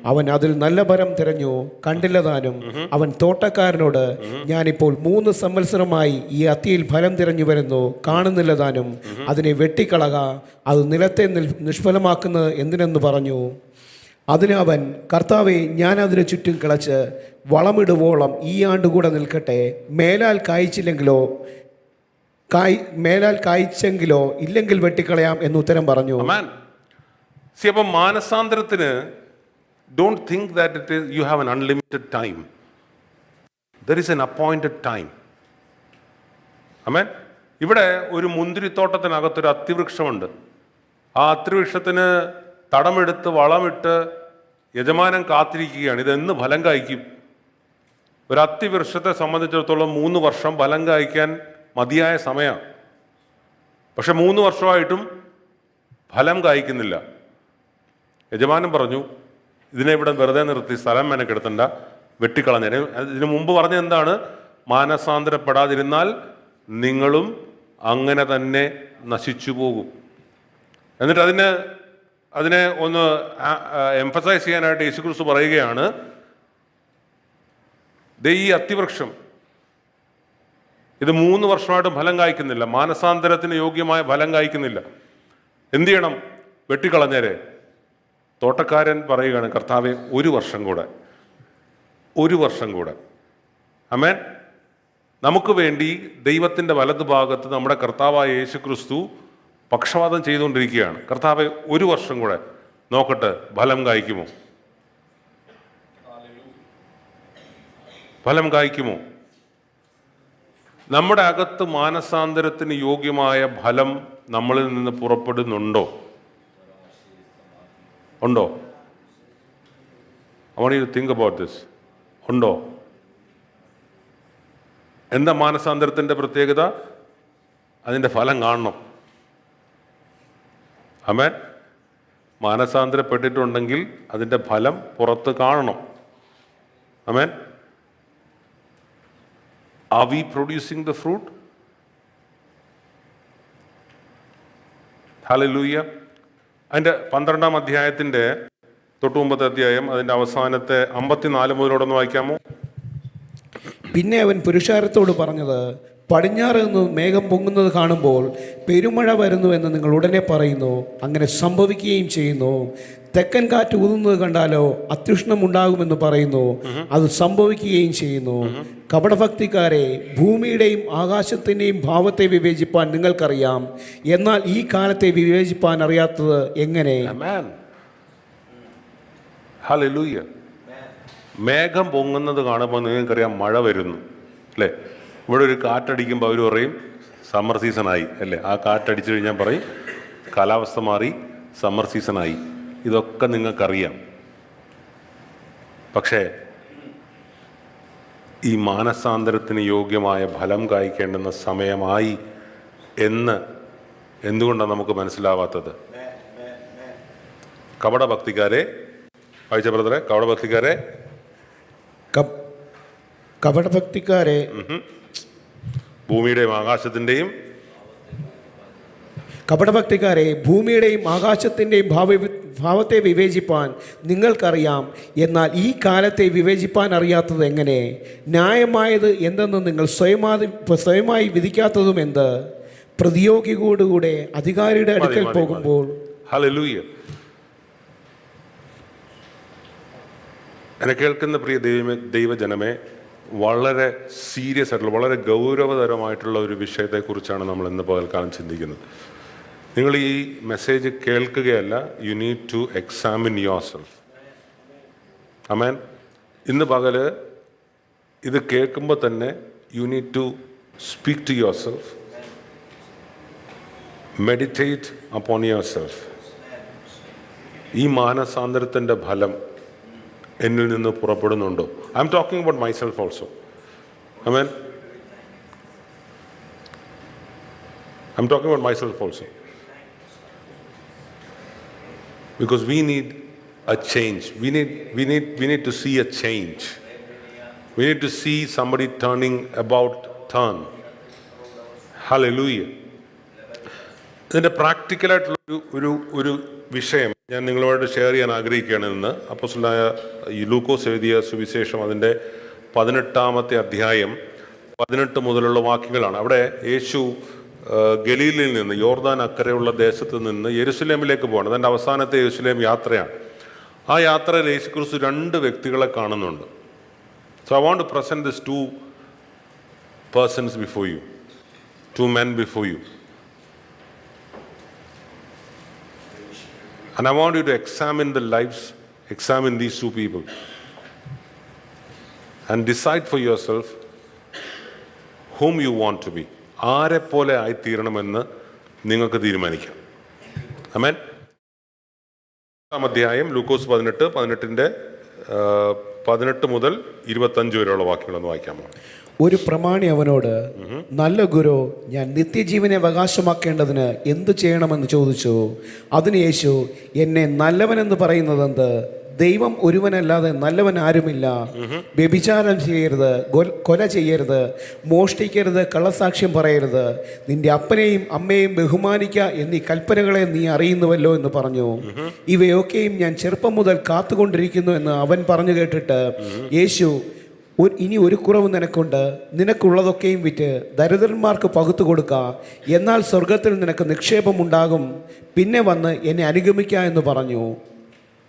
അവൻ അതിൽ നല്ല ഫലം തിരഞ്ഞു, കണ്ടില്ല താനും. അവൻ തോട്ടക്കാരനോട്, ഞാനിപ്പോൾ 3 സംവത്സരമായി ഈ അത്തിയിൽ ഫലം തിരഞ്ഞു വരുന്നു, കാണുന്നില്ല താനും. അതിനെ വെട്ടിക്കളക, അത് നിലത്തെ നിഷ്ഫലമാക്കുന്നത് എന്തിനെന്ന് പറഞ്ഞു. അതിന് അവൻ, കർത്താവേ, ഞാൻ അതിന് ചുറ്റും കിളച്ച് വളമിടുവോളം ഈ ആണ്ടുകൂടെ നിൽക്കട്ടെ, മേലാൽ കായ്ച്ചെങ്കിലോ ഇല്ലെങ്കിൽ വെട്ടിക്കളയാം എന്ന് ഉത്തരം പറഞ്ഞു. അപ്പം മാനസാന്തരത്തിന് don't think that it is you have an unlimited time. There is an appointed time. Amen. ഇവിടെ ഒരു മുന്തിരിത്തോട്ടത്തിനകത്തൊരു അത്തിവൃക്ഷമുണ്ട്. ആ അത്തിവൃക്ഷത്തിന് തടമെടുത്ത് വളമിട്ട് യജമാനൻ കാത്തിരിക്കുകയാണ്, ഇതെന്ന് ഫലം കായ്ക്കും. ഒരു അത്തിവൃക്ഷത്തെ സംബന്ധിച്ചിടത്തോളം 3 വർഷം ഫലം കായ്ക്കാൻ മതിയായ സമയമാണ്. പക്ഷെ 3 വർഷമായിട്ടും ഫലം കായ്ക്കുന്നില്ല. യജമാനൻ പറഞ്ഞു, ഇതിനെ ഇവിടെ വെറുതെ നിർത്തി സ്ഥലം മെനക്കെടുത്തണ്ട, വെട്ടിക്കളഞ്ഞേനെ. ഇതിനു മുമ്പ് പറഞ്ഞ എന്താണ്? മാനസാന്തരപ്പെടാതിരുന്നാൽ നിങ്ങളും അങ്ങനെ തന്നെ നശിച്ചു പോകും. എന്നിട്ട് അതിനെ ഒന്ന് എംഫസൈസ് ചെയ്യാനായിട്ട് യേശുക്രിസ്തു പറയുകയാണ്, ഈ അത്തിവൃക്ഷം ഇത് 3 വർഷമായിട്ടും ഫലം കായ്ക്കുന്നില്ല, മാനസാന്തരത്തിന് യോഗ്യമായ ഫലം കായ്ക്കുന്നില്ല, എന്ത് ചെയ്യണം? വെട്ടിക്കളഞ്ഞേരെ. തോട്ടക്കാരൻ പറയുകയാണ്, കർത്താവേ, 1 വർഷം കൂടെ. ആമേൻ. നമുക്ക് വേണ്ടി ദൈവത്തിൻ്റെ വലതുഭാഗത്ത് നമ്മുടെ കർത്താവായ യേശുക്രിസ്തു പക്ഷപാതം ചെയ്തുകൊണ്ടിരിക്കുകയാണ്. കർത്താവെ, 1 വർഷം കൂടെ നോക്കട്ടെ, ഫലം കായ്ക്കുമോ? ഫലം കായ്ക്കുമോ? നമ്മുടെ അകത്ത് മാനസാന്തരത്തിന് യോഗ്യമായ ഫലം നമ്മളിൽ നിന്ന് പുറപ്പെടുന്നുണ്ടോ? ഉണ്ടോ? I want you to think about this. ഉണ്ടോ? എന്താ മാനസാന്തരത്തിൻ്റെ പ്രത്യേകത? അതിൻ്റെ ഫലം കാണണം. ആമേൻ. മാനസാന്തരപ്പെട്ടിട്ടുണ്ടെങ്കിൽ അതിൻ്റെ ഫലം പുറത്ത് കാണണം. ആമേൻ. Are we producing the fruit? Hallelujah. അതിൻ്റെ 12-ാം അധ്യായത്തിൻ്റെ തൊട്ടുമുമ്പത്തെ അധ്യായം, അതിൻ്റെ അവസാനത്തെ 54 മുതലോടൊന്ന് വായിക്കാമോ? പിന്നെ അവൻ പുരുഷാരത്തോട് പറഞ്ഞത്, പടിഞ്ഞാറ് നിന്ന് മേഘം പൊങ്ങുന്നത് കാണുമ്പോൾ പെരുമഴ വരുന്നുവെന്ന് നിങ്ങൾ ഉടനെ പറയുന്നു, അങ്ങനെ സംഭവിക്കുകയും ചെയ്യുന്നു. തെക്കൻ കാറ്റ് ഊതുന്നത് കണ്ടാലോ അത്യുഷ്ണം ഉണ്ടാകുമെന്ന് പറയുന്നു, അത് സംഭവിക്കുകയും ചെയ്യുന്നു. കപടഭക്തിക്കാരെ, ഭൂമിയുടെയും ആകാശത്തിൻ്റെയും ഭാവത്തെ വിവേചിപ്പാൻ നിങ്ങൾക്കറിയാം, എന്നാൽ ഈ കാലത്തെ വിവേചിപ്പാൻ അറിയാത്തത് എങ്ങനെ? ഹല്ലേലൂയ. മേഘം പൊങ്ങുന്നത് കാണുമ്പോൾ നിങ്ങൾക്കറിയാം മഴ വരുന്നു അല്ലേ. ഇവിടെ ഒരു കാറ്റടിക്കുമ്പോൾ അവർ പറയും സമ്മർ സീസണായി അല്ലേ. ആ കാറ്റടിച്ചു കഴിഞ്ഞാൽ പറയും കാലാവസ്ഥ മാറി, സമ്മർ സീസണായി. ഇതൊക്കെ നിങ്ങൾക്കറിയാം. പക്ഷേ ഈ മാനസാന്തരത്തിന് യോഗ്യമായ ഫലം കായ്ക്കേണ്ടുന്ന സമയമായി എന്ന് എന്തുകൊണ്ടാണ് നമുക്ക് മനസ്സിലാവാത്തത്? കപടഭക്തിക്കാരെ, വായിച്ച ബ്രദറെ, കപടഭക്തിക്കാരെ ഭൂമിയുടെയും ആകാശത്തിൻ്റെയും കപടഭക്തിക്കാരെ, ഭൂമിയുടെയും ആകാശത്തിൻ്റെയും ഭാവത്തെ വിവേചിപ്പാൻ നിങ്ങൾക്കറിയാം. എന്നാൽ ഈ കാലത്തെ വിവേചിപ്പാൻ അറിയാത്തത് എങ്ങനെ? ന്യായമായത് എന്തെന്ന് നിങ്ങൾ സ്വയമായി വിധിക്കാത്തതും എന്ത്? പ്രതിയോഗിയോടുകൂടെ അധികാരിയുടെ അടുക്കൽ പോകുമ്പോൾ. ഹല്ലേലൂയ. എന്നെ കേൾക്കുന്ന പ്രിയ ദൈവജനമേ, വളരെ സീരിയസ് ആയിട്ടുള്ള, വളരെ ഗൗരവതരമായിട്ടുള്ള ഒരു വിഷയത്തെക്കുറിച്ചാണ് നമ്മൾ ഇന്ന് പകൽക്കാലം ചിന്തിക്കുന്നത്. നിങ്ങൾ ഈ മെസ്സേജ് കേൾക്കുകയല്ല, you need to examine yourself. Amen. ഇന്ന് പകല് ഇത് കേൾക്കുമ്പോൾ തന്നെ you need to speak to yourself, meditate upon yourself. ഈ മാനസാന്തരത്തിൻ്റെ ഫലം എന്നിൽ നിന്ന് പുറപ്പെടുന്നുണ്ടോ? I M talking about myself also. Amen. I M talking about myself also. Because we need a change. We need to see a change. We need to see somebody turn. Hallelujah. ഇതിൻ്റെ പ്രാക്ടിക്കലായിട്ടുള്ള ഒരു വിഷയം ഞാൻ നിങ്ങളോട് share ചെയ്യാൻ ആഗ്രഹിക്കുകയാണ്. ഇന്ന് അപ്പോസ്തലനായ ലൂക്കോസ് എഴുതിയ സുവിശേഷം അതിൻ്റെ 18-ാമത്തെ അധ്യായം 18 മുതലുള്ള വാക്യങ്ങളാണ്. അവിടെ യേശു ഗലീലയിൽ നിന്ന്, യോർദാൻ അക്കരെയുള്ള ദേശത്ത് നിന്ന് യെരുശലേമിലേക്ക് പോകണം. അതിൻ്റെ അവസാനത്തെ യെരുശലേം യാത്രയാണ്. ആ യാത്രയിൽ യേശുക്രിസ്തു 2 വ്യക്തികളെ കാണുന്നുണ്ട്. So I want to present this 2 persons before you, 2 men before you, and I want you to examine these 2 people and decide for yourself whom you want to be. ആരെ പോലെ ആയിത്തീരണമെന്ന് നിങ്ങൾക്ക് തീരുമാനിക്കാം. ആമേൻ. അധ്യായം ലൂക്കോസ് 18 മുതൽ 25 വരെയുള്ള വാക്യങ്ങളൊന്ന് വായിക്കാമോ? ഒരു പ്രമാണി അവനോട്, നല്ല ഗുരു, ഞാൻ നിത്യജീവനെ അവകാശമാക്കേണ്ടതിന് എന്തു ചെയ്യണമെന്ന് ചോദിച്ചു. അതിന് യേശു, എന്നെ നല്ലവനെന്ന് പറയുന്നതെന്ത്? ദൈവം ഒരുവനല്ലാതെ നല്ലവൻ ആരുമില്ല. വ്യഭിചാരം ചെയ്യരുത്, കൊല ചെയ്യരുത്, മോഷ്ടിക്കരുത്, കള്ളസാക്ഷ്യം പറയരുത്, നിന്റെ അപ്പനെയും അമ്മയെയും ബഹുമാനിക്കുക എന്നീ കൽപ്പനകളെ നീ അറിയുന്നുവല്ലോ എന്ന് പറഞ്ഞു. ഇവയൊക്കെയും ഞാൻ ചെറുപ്പം മുതൽ കാത്തുകൊണ്ടിരിക്കുന്നു എന്ന് അവൻ പറഞ്ഞു കേട്ടിട്ട് യേശു, ഇനി ഒരു കുറവ് നിനക്കുണ്ട്. നിനക്കുള്ളതൊക്കെയും വിറ്റ് ദരിദ്രന്മാർക്ക് പകുത്തു കൊടുക്കുക, എന്നാൽ സ്വർഗത്തിൽ നിനക്ക് നിക്ഷേപമുണ്ടാകും. പിന്നെ വന്ന് എന്നെ അനുഗമിക്കുക എന്ന് പറഞ്ഞു.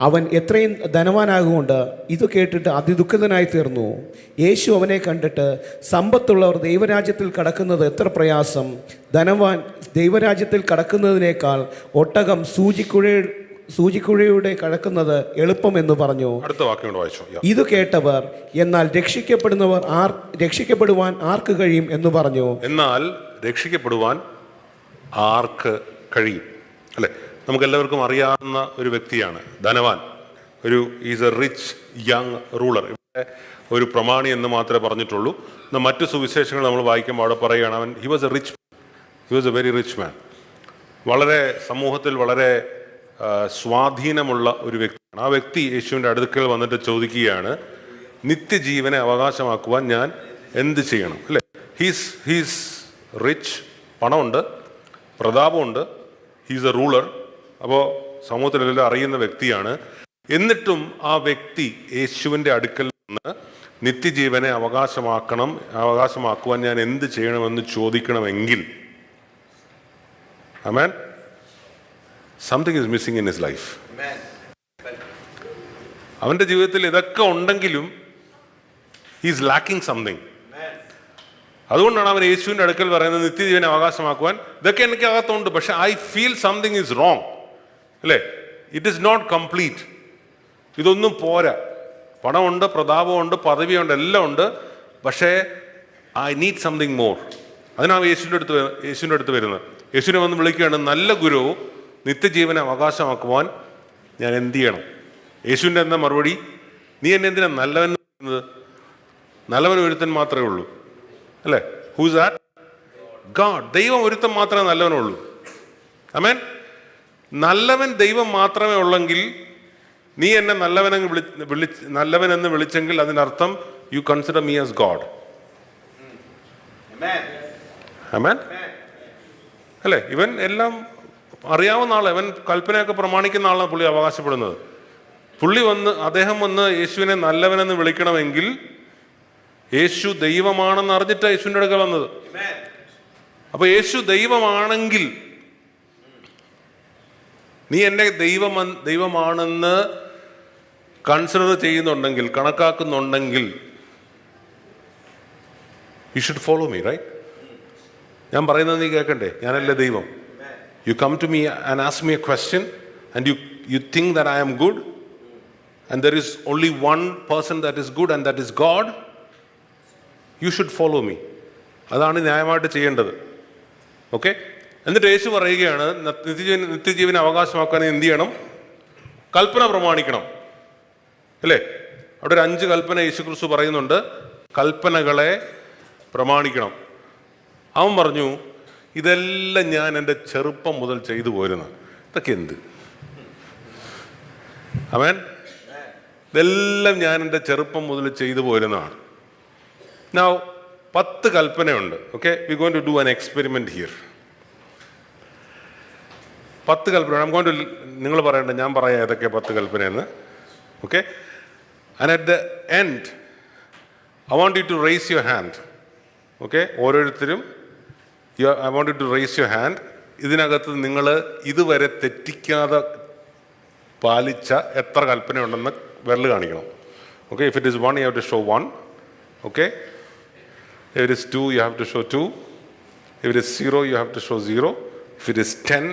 അവൻ എത്രയും ധനവാനാകുകൊണ്ട് ഇത് കേട്ടിട്ട് അതിദുഃഖിതനായി തീർന്നു. യേശു അവനെ കണ്ടിട്ട്, സമ്പത്തുള്ളവർ ദൈവരാജ്യത്തിൽ കടക്കുന്നത് എത്ര പ്രയാസം! ധനവാൻ ദൈവരാജ്യത്തിൽ കടക്കുന്നതിനേക്കാൾ ഒട്ടകം സൂചിക്കുഴയുടെ കടക്കുന്നത് എളുപ്പമെന്ന് പറഞ്ഞു. അടുത്ത വാക്യം വായിച്ചു. ഇത് കേട്ടവർ, എന്നാൽ രക്ഷിക്കപ്പെടുവാൻ ആർക്ക് കഴിയും എന്ന് പറഞ്ഞു. എന്നാൽ രക്ഷിക്കപ്പെടുവാൻ ആർക്ക് കഴിയും? അല്ലെ, നമുക്കെല്ലാവർക്കും അറിയാവുന്ന ഒരു വ്യക്തിയാണ് ധനവാൻ. Is a rich young ruler. ഇവിടെ ഒരു പ്രമാണി എന്ന് മാത്രമേ പറഞ്ഞിട്ടുള്ളൂ. എന്നാൽ മറ്റു സുവിശേഷങ്ങൾ നമ്മൾ വായിക്കുമ്പോൾ അവിടെ പറയുകയാണ്, he was A very rich മാൻ. വളരെ സമൂഹത്തിൽ വളരെ സ്വാധീനമുള്ള ഒരു വ്യക്തിയാണ്. ആ വ്യക്തി യേശുവിൻ്റെ അടുക്കൽ വന്നിട്ട് ചോദിക്കുകയാണ്, നിത്യജീവനെ അവകാശമാക്കുവാൻ ഞാൻ എന്ത് ചെയ്യണം? അല്ലേ, ഹീസ് റിച്ച്, പണമുണ്ട്, പ്രതാപമുണ്ട്, ഹീസ് എ റൂളർ. അപ്പോൾ സമൂഹത്തിലെല്ലാം അറിയുന്ന വ്യക്തിയാണ്. എന്നിട്ടും ആ വ്യക്തി യേശുവിൻ്റെ അടുക്കൽ നിന്ന് നിത്യജീവനെ അവകാശമാക്കുവാൻ ഞാൻ എന്ത് ചെയ്യണമെന്ന് ചോദിക്കണമെങ്കിൽ, ആമേൻ, something is missing in his life. അവൻ്റെ ജീവിതത്തിൽ ഇതൊക്കെ ഉണ്ടെങ്കിലും he is lacking something. അതുകൊണ്ടാണ് അവൻ യേശുവിൻ്റെ അടുക്കൽ പറയുന്നത്, നിത്യജീവനെ അവകാശമാക്കുവാൻ ഇതൊക്കെ എനിക്ക് അകത്തുണ്ട്, പക്ഷെ I feel something is wrong. അല്ലേ, ഇറ്റ് ഈസ് നോട്ട് കംപ്ലീറ്റ്. ഇതൊന്നും പോരാ. പണമുണ്ട്, പ്രതാപമുണ്ട്, പദവിയുണ്ട്, എല്ലാം ഉണ്ട്, പക്ഷേ ഐ നീഡ് സംതിങ് മോർ. അതിനാണ് യേശുവിൻ്റെ അടുത്ത് വരുന്നത്. യേശുവിനെ വന്ന് വിളിക്കുകയാണ്, നല്ല ഗുരു, നിത്യജീവനെ അവകാശമാക്കുവാൻ ഞാൻ എന്ത് ചെയ്യണം? യേശുവിൻ്റെ എന്താ മറുപടി? നീ എന്നെ എന്തിനാ നല്ലവൻ എന്ന്? നല്ലവൻ ഒരുത്തൻ മാത്രമേ ഉള്ളൂ, അല്ലേ? Who's that? ഗാഡ്. ദൈവം ഒരുത്തൻ മാത്രമേ നല്ലവനുള്ളൂ. ആമേൻ. നല്ലവൻ ദൈവം മാത്രമേ ഉള്ളെങ്കിൽ നീ എന്നെ നല്ലവനെന്ന് വിളിച്ചെങ്കിൽ അതിനർത്ഥം you consider me as God. Amen. അല്ലേ? ഇവൻ എല്ലാം അറിയാവുന്ന ആൾ, ഇവൻ കൽപ്പനയൊക്കെ പ്രമാണിക്കുന്ന ആളാണ് പുള്ളി അവകാശപ്പെടുന്നത്. അദ്ദേഹം വന്ന് യേശുവിനെ നല്ലവനെന്ന് വിളിക്കണമെങ്കിൽ യേശു ദൈവമാണെന്ന് അറിഞ്ഞിട്ടാണ് യേശുവിൻ്റെ അടുക്കൽ വന്നത്. അപ്പൊ യേശു ദൈവമാണെങ്കിൽ നീ എന്നെ ദൈവമാണെന്ന് കൺസിഡർ ചെയ്യുന്നുണ്ടെങ്കിൽ, കണക്കാക്കുന്നുണ്ടെങ്കിൽ, you should follow me, right? ഞാൻ പറയുന്നത് നീ കേൾക്കണ്ടേ? ഞാനല്ലേ ദൈവം? You come to me and ask me a question and you think that I am good and there is only one person that is good and that is God. You should follow me. അതാണ് ന്യായമായിട്ട് ചെയ്യേണ്ടത്. Okay? എന്നിട്ട് യേശു പറയുകയാണ്, നിത്യജീവനെ അവകാശമാക്കാൻ എന്ത് ചെയ്യണം? കൽപ്പന പ്രമാണിക്കണം, അല്ലേ? അവിടെ ഒരു 5 കൽപ്പന യേശു ക്രിസ്തു പറയുന്നുണ്ട്. കൽപ്പനകളെ പ്രമാണിക്കണം. അവൻ പറഞ്ഞു, ഇതെല്ലാം ഞാൻ എൻ്റെ ചെറുപ്പം മുതൽ ചെയ്തു പോരുന്ന. ഇതൊക്കെ എന്ത്? അവൻ ഇതെല്ലാം ഞാൻ എൻ്റെ ചെറുപ്പം മുതൽ ചെയ്തു പോരുന്നതാണ്. Now 10 കൽപ്പനയുണ്ട്. Okay, we going to do an experiment here. 10 കൽപ്പന നിങ്ങൾ പറയണ്ട, ഞാൻ പറയാം ഏതൊക്കെ 10 കൽപ്പനയെന്ന്. Okay, and at the end I want you to raise your hand. Okay, ഓരോരുത്തരും I want you to raise your hand. ഇതിനകത്ത് നിങ്ങൾ ഇതുവരെ തെറ്റിക്കാതെ പാലിച്ച എത്ര കൽപ്പനയുണ്ടെന്ന് വിരൽ കാണിക്കണം. Okay, if it is 1 you have to show 1. Okay, if it is 2 you have to show 2. If it is 0 you have to show 0. If it is 10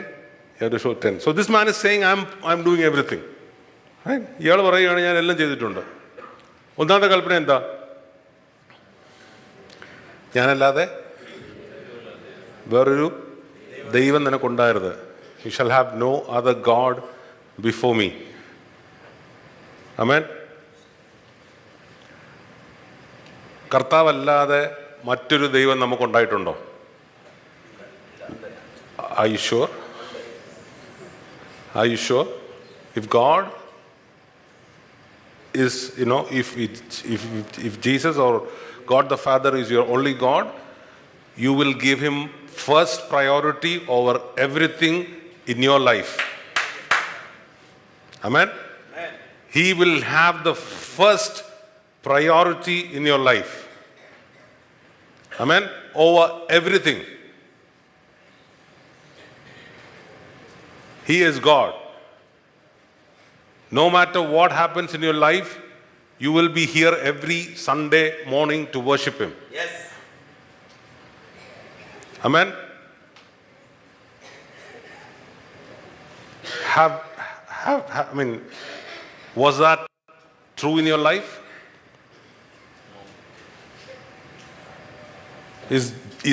you have to show 10. So this man is saying I'm doing everything. Right? ഇയാൾ പറയുകയാണ് ഞാൻ എല്ലാം ചെയ്തിട്ടുണ്ട്. ഒന്നാമത്തെ കൽപ്പന എന്താ? ഞാനല്ലാതെ വേറൊരു ദൈവം നിനക്കുണ്ടായിരുന്നത്. You shall have no other God before me. ആമേൻ. കർത്താവല്ലാതെ മറ്റൊരു ദൈവം നമുക്കുണ്ടായിട്ടുണ്ടോ? Are you sure? Are you sure? If God is, if Jesus or God the Father is your only God, you will give him first priority over everything in your life. Amen? He will have the first priority in your life. Amen? Over everything. He is God. No matter what happens in your life, you will be here every Sunday morning to worship him. Yes. Amen? Was that true in your life?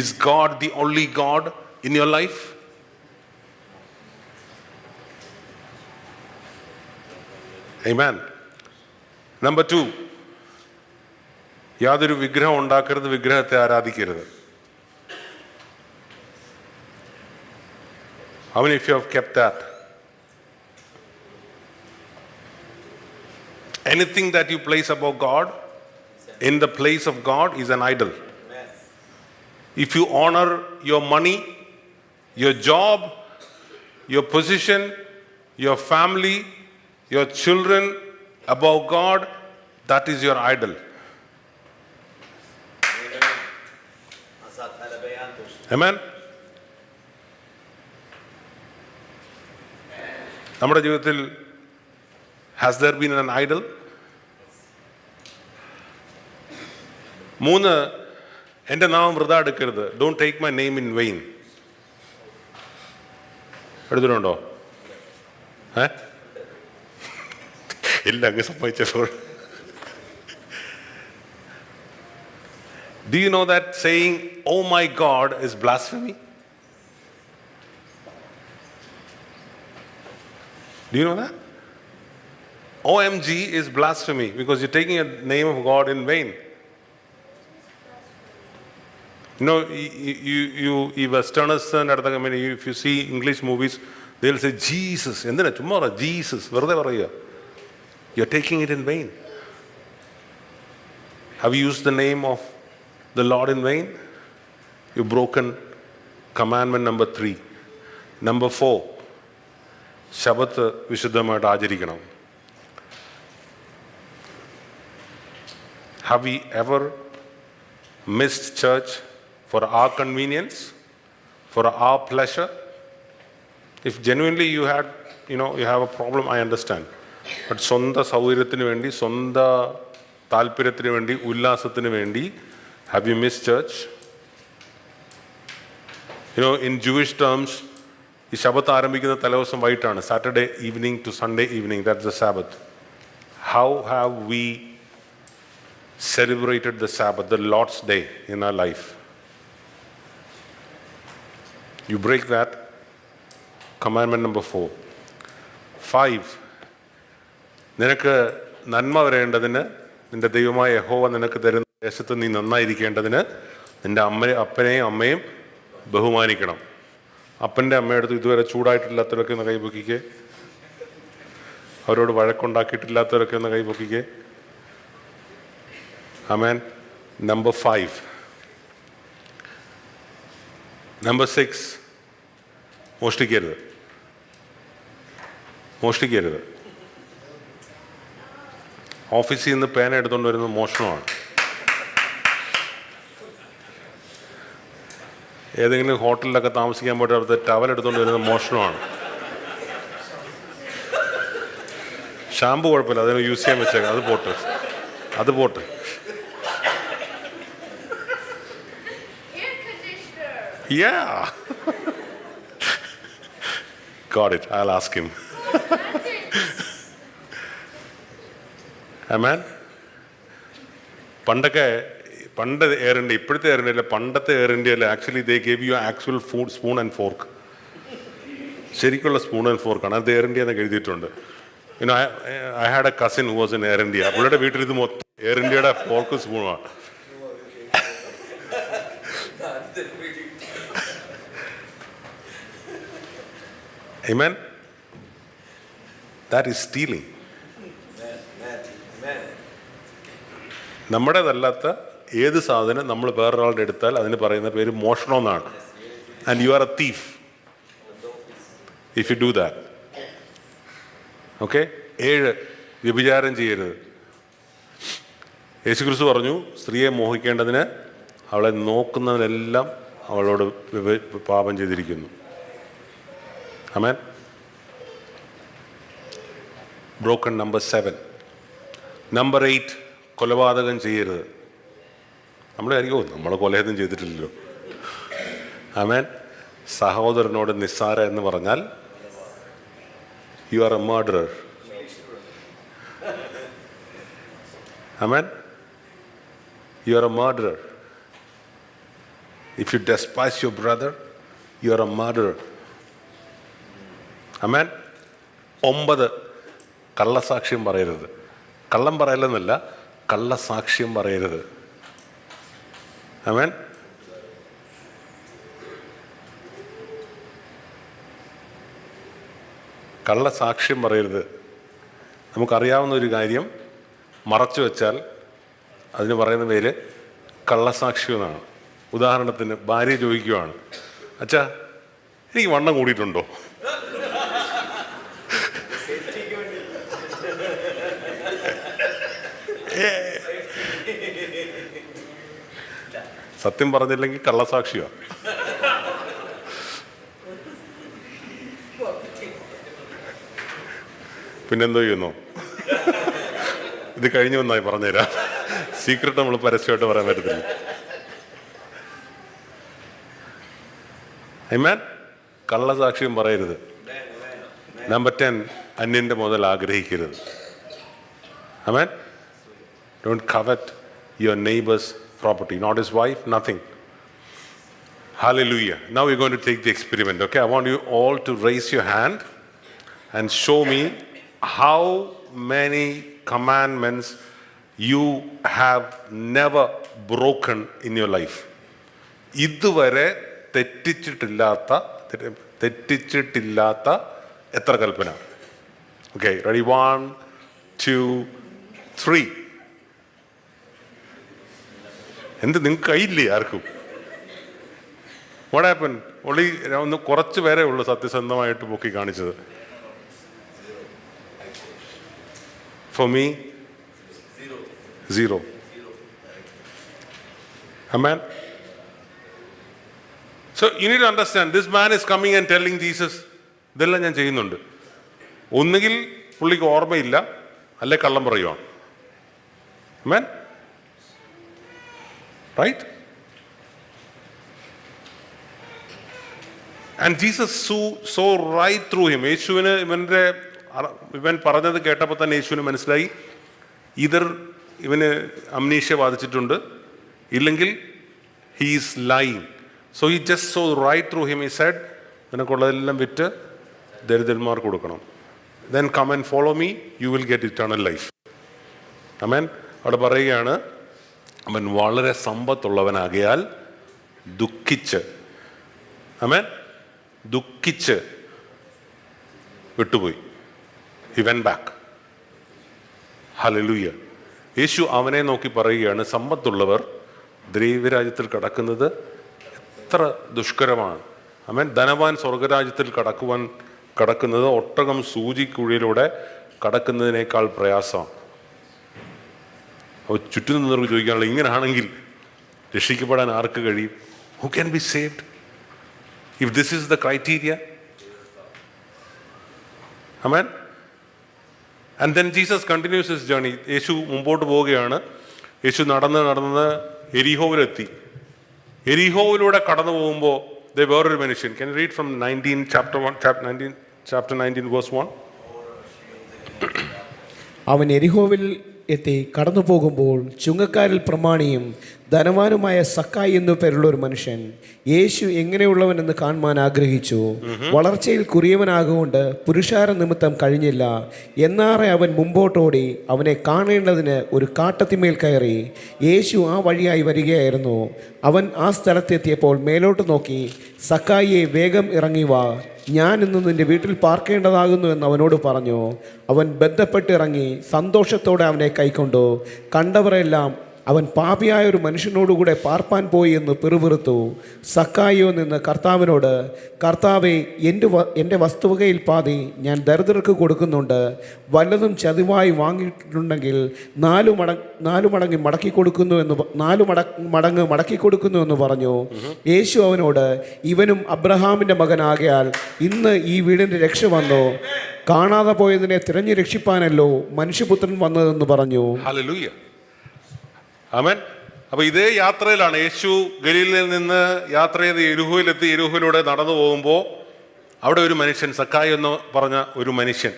Is God the only God in your life? Amen. Number 2, യാതൊരു വിഗ്രഹം ഉണ്ടാക്കരുത്, വിഗ്രഹത്തെ ആരാധിക്കരുത്. How many of you have kept that? Anything that you place above God, in the place of God, is an idol. If you honor your money, your job, your position, your family, your children above God, that is your idol. Amen? നമ്മുടെ ജീവിതത്തിൽ has there been an idol? 3, എൻ്റെ നാമം വൃഥാ എടുക്കരുത്. Don't take my name in vain. എടുത്തിട്ടുണ്ടോ? ഇല്ല, അങ്ങ് സമ്മതിച്ചപ്പോൾ. Do you know that saying, oh my God, is blasphemy? Do you know that? OMG is blasphemy because you're taking a name of God in vain. You know, you Westerners and if you see English movies, they'll say Jesus. എന്തിനാ ചുമ്മാ പറ Jesus, വെറുതെ പറയുക. You're taking it in vain. Have you used the name of the Lord in vain? You've broken commandment number 3. Number 4, ശബത്ത് വിശുദ്ധമായിട്ട് ആചരിക്കണം. Have we ever missed church for our convenience, for our pleasure? If genuinely you have a problem, I understand. But സ്വന്തം സൗകര്യത്തിന് വേണ്ടി, സ്വന്തം താല്പര്യത്തിന് വേണ്ടി, ഉല്ലാസത്തിന് വേണ്ടി, have you missed church? In Jewish terms, ഈ ശബത്ത് ആരംഭിക്കുന്ന തലേദിവസം വൈകിട്ടാണ്. Saturday evening to Sunday evening, that's the Sabbath. How have we celebrated the Sabbath, the Lord's Day in our life? You break that. Commandment number 4. 5, നിനക്ക് നന്മ വരേണ്ടതിന്, നിന്റെ ദൈവമായ യഹോവ നിനക്ക് തരുന്ന ദേശത്ത് നീ നന്നായിരിക്കേണ്ടതിന് നിന്റെ അപ്പനെയും അമ്മയും ബഹുമാനിക്കണം. അപ്പൻ്റെ അമ്മയടുത്ത് ഇതുവരെ ചൂടായിട്ടില്ലാത്തവരൊക്കെ ഒന്ന് കൈപൊക്കിക്കേ. അവരോട് വഴക്കുണ്ടാക്കിയിട്ടില്ലാത്തവരൊക്കെ ഒന്ന് കൈപൊക്കിക്കേ. ആമേൻ. Number 5. Number 6, മോഷ്ടിക്കരുത്. മോഷ്ടിക്കരുത്. ഓഫീസിൽ നിന്ന് പേന എടുത്തുകൊണ്ട് വരുന്നത് മോഷണമാണ്. ഏതെങ്കിലും ഹോട്ടലിലൊക്കെ താമസിക്കാൻ പോയിട്ട് അവിടുത്തെ ടവൽ എടുത്തുകൊണ്ട് വരുന്നത് മോഷണമാണ്. ഷാമ്പു കുഴപ്പമില്ല, അതിന് യൂസ് ചെയ്യാൻ വെച്ചേക്കാം, അത് പോട്ടെ. Yeah. Got it. I'll ask him. Amen. പണ്ട് എയർ ഇന്ത്യ, ഇപ്പോഴത്തെ എയർ ഇന്ത്യയിലെ, പണ്ടത്തെ എയർ ഇന്ത്യയിൽ actually they gave you actual food spoon and fork. ശരിക്കുള്ള സ്പൂൺ ആൻഡ് ഫോർക്കാണ്. അത് എയർ ഇന്ത്യ എന്നൊക്കെ എഴുതിയിട്ടുണ്ട്. I had a cousin who was in Air India. പുള്ളിയുടെ വീട്ടിൽ ഇത് മൊത്തം എയർ ഇന്ത്യയുടെ ഫോർക്കും സ്പൂണാണ്. Amen. That is stealing. നമ്മുടേതല്ലാത്ത ഏത് സാധനം നമ്മൾ വേറൊരാളുടെ എടുത്താൽ അതിന് പറയുന്ന പേര് മോഷണം എന്നാണ്. And you are A thief if you do that. Okay. 7, വ്യഭിചാരം ചെയ്യരുത്. യേശുക്രിസ്തു പറഞ്ഞു, സ്ത്രീയെ മോഹിക്കേണ്ടതിന് അവളെ നോക്കുന്നതിനെല്ലാം അവളോട് പാപം ചെയ്തിരിക്കുന്നു. ആമേൻ. ബ്രോക്കൺ. Number 7. Number 8, കൊലപാതകം ചെയ്യരുത്. നമ്മൾ കൊലയൊന്നും ചെയ്തിട്ടില്ലല്ലോ. ആമേൻ. സഹോദരനോട് നിസ്സാര എന്ന് പറഞ്ഞാൽ you are a murderer. Amen. You are a murderer. If you despise your brother, you are a murderer. Amen. 9, കള്ളസാക്ഷ്യം പറയരുത്. കള്ളം പറയലെന്നല്ല, കള്ളസാക്ഷ്യം പറയരുത്. ആമേൻ. കള്ളസാക്ഷ്യം പറയരുത്. നമുക്കറിയാവുന്ന ഒരു കാര്യം മറച്ചു വെച്ചാൽ അതിന് പറയുന്ന പേര് കള്ളസാക്ഷ്യം എന്നാണ്. ഉദാഹരണത്തിന് ഭാര്യ ചോദിക്കുകയാണ്, അച്ഛാ എനിക്ക് വണ്ണം കൂടിയിട്ടുണ്ടോ? സത്യം പറഞ്ഞില്ലെങ്കിൽ കള്ളസാക്ഷിയാണ്. പിന്നെന്തോ ചെയ്യുന്നു? ഇത് കഴിഞ്ഞു വന്നായി പറഞ്ഞുതരാം. സീക്രട്ട് നമ്മൾ പരസ്യമായിട്ട് പറയാൻ പറ്റത്തില്ല. ആമേൻ. കള്ളസാക്ഷ്യം പറയരുത്. Number 10, അന്യന്റെ മുതൽ ആഗ്രഹിക്കരുത്. ആമേൻ. Don't covet your neighbor's property, not his wife, nothing. Hallelujah. Now we're going to take the experiment, okay? I want you all to raise your hand and show me how many commandments you have never broken in your life? ഇതുവരെ തെറ്റിച്ചിട്ടില്ലാത്ത എത്ര കൽപ്പന? Okay, ready? 1, 2, 3. എന്ത് നിങ്ങൾക്ക് കയ്യില്ലേ ആർക്കും? What happen? ഒളി ഒന്ന് കുറച്ച് പേരേ ഉള്ളൂ സത്യസന്ധമായിട്ട് പൊക്കി കാണിച്ചത്. For me 0. Amen. So you need to understand, this man is coming and telling Jesus, ഇതെല്ലാം ഞാൻ ചെയ്യുന്നുണ്ട്. ഒന്നുകിൽ പുള്ളിക്ക് ഓർമ്മയില്ല, അല്ലെ കള്ളം പറയുവാണ്. Amen. Right? And Jesus saw right through him. യേശുവിന് ഇവൻ പറഞ്ഞത് കേട്ടപ്പോൾ തന്നെ യേശുവിന് മനസ്സിലായി, ഇവന് അംനീഷ്യ ബാധിച്ചിട്ടുണ്ട്, ഇല്ലെങ്കിൽ he is lying. So he just saw right through him. He said, നിനക്കുള്ളതെല്ലാം വിറ്റ് ദരിദ്രന്മാർക്ക് കൊടുക്കണം. Then come and follow me, you will get eternal life. Amen. അവിടെ പറയുകയാണ്, അവൻ വളരെ സമ്പത്തുള്ളവനാകിയാൽ ദുഃഖിച്ച് വിട്ടുപോയി. He went back. Hallelujah. യേശു അവനെ നോക്കി പറയുകയാണ്, സമ്പത്തുള്ളവർ ദൈവരാജ്യത്തിൽ കടക്കുന്നത് എത്ര ദുഷ്കരമാണ്. ആമേൻ. ധനവാൻ സ്വർഗരാജ്യത്തിൽ കടക്കുന്നത് ഒട്ടകം സൂചിക്കുഴിയിലൂടെ കടക്കുന്നതിനേക്കാൾ പ്രയാസമാണ്. അപ്പോൾ ചുറ്റും നിന്നവർക്ക് ചോദിക്കാനുള്ള, ഇങ്ങനെയാണെങ്കിൽ രക്ഷിക്കപ്പെടാൻ ആർക്ക് കഴിയും? Who can be saved if this is the criteria? Amen. And then Jesus continues his journey. യേശു മുമ്പോട്ട് പോവുകയാണ്. യേശു നടന്ന് എരിഹോവിലെത്തി. എരിഹോവിലൂടെ കടന്നു പോകുമ്പോൾ വേറൊരു മനുഷ്യൻ. Can you read from 19 chapter 19 verse 1? അവൻ എരിഹോവിൽ എത്തി കടന്നു പോകുമ്പോൾ ചുങ്കക്കാരിൽ പ്രമാണിയും ധനവാനുമായ സക്കായി എന്നു പേരുള്ള ഒരു മനുഷ്യൻ യേശു എങ്ങനെയുള്ളവനെന്ന് കാണുവാൻ ആഗ്രഹിച്ചു. വളർച്ചയിൽ കുറിയവനാകൊണ്ട് പുരുഷാര നിമിത്തം കഴിഞ്ഞില്ല. എന്നാറെ അവൻ മുമ്പോട്ടോടി അവനെ കാണേണ്ടതിന് ഒരു കാട്ടത്തിമേൽ കയറി. യേശു ആ വഴിയായി വരികയായിരുന്നു. അവൻ ആ സ്ഥലത്തെത്തിയപ്പോൾ മേലോട്ട് നോക്കി, സക്കായിയെ, വേഗം ഇറങ്ങി വാ, ഞാൻ ഇന്ന് നിന്റെ വീട്ടിൽ പാർക്കേണ്ടതാകുന്നു എന്ന് അവനോട് പറഞ്ഞു. അവൻ ബന്ധപ്പെട്ടിറങ്ങി സന്തോഷത്തോടെ അവനെ കൈക്കൊണ്ടു. കണ്ടവരെല്ലാം അവൻ പാപിയായ ഒരു മനുഷ്യനോടുകൂടെ പാർപ്പാൻ പോയി എന്ന് പിറുപിറുത്തു. സക്കായിയോ നിന്ന് കർത്താവിനോട്, കർത്താവേ, എൻ്റെ വസ്തുവകയിൽ പാതി ഞാൻ ദരിദ്രർക്ക് കൊടുക്കുന്നുണ്ട്. വല്ലതും ചതിവായി വാങ്ങിയിട്ടുണ്ടെങ്കിൽ 4 മടങ്ങ് മടക്കി കൊടുക്കുന്നു എന്ന് പറഞ്ഞു. യേശു അവനോട്, ഇവനും അബ്രഹാമിൻ്റെ മകനാകയാൽ ഇന്ന് ഈ വീടിൻ്റെ രക്ഷ വന്നു. കാണാതെ പോയതിനെ തിരഞ്ഞു രക്ഷിപ്പാനല്ലോ മനുഷ്യപുത്രൻ വന്നതെന്ന് പറഞ്ഞു. ഹല്ലേലൂയ. ആമേൻ. അപ്പോൾ ഇതേ യാത്രയിലാണ് യേശു ഗലീലയിൽ നിന്ന് യാത്ര ചെയ്ത് യെരിഹോയിലെത്തി. യെരിഹോയിലൂടെ നടന്നു പോകുമ്പോൾ അവിടെ ഒരു മനുഷ്യൻ, സക്കായി എന്ന് പറഞ്ഞ ഒരു മനുഷ്യൻ.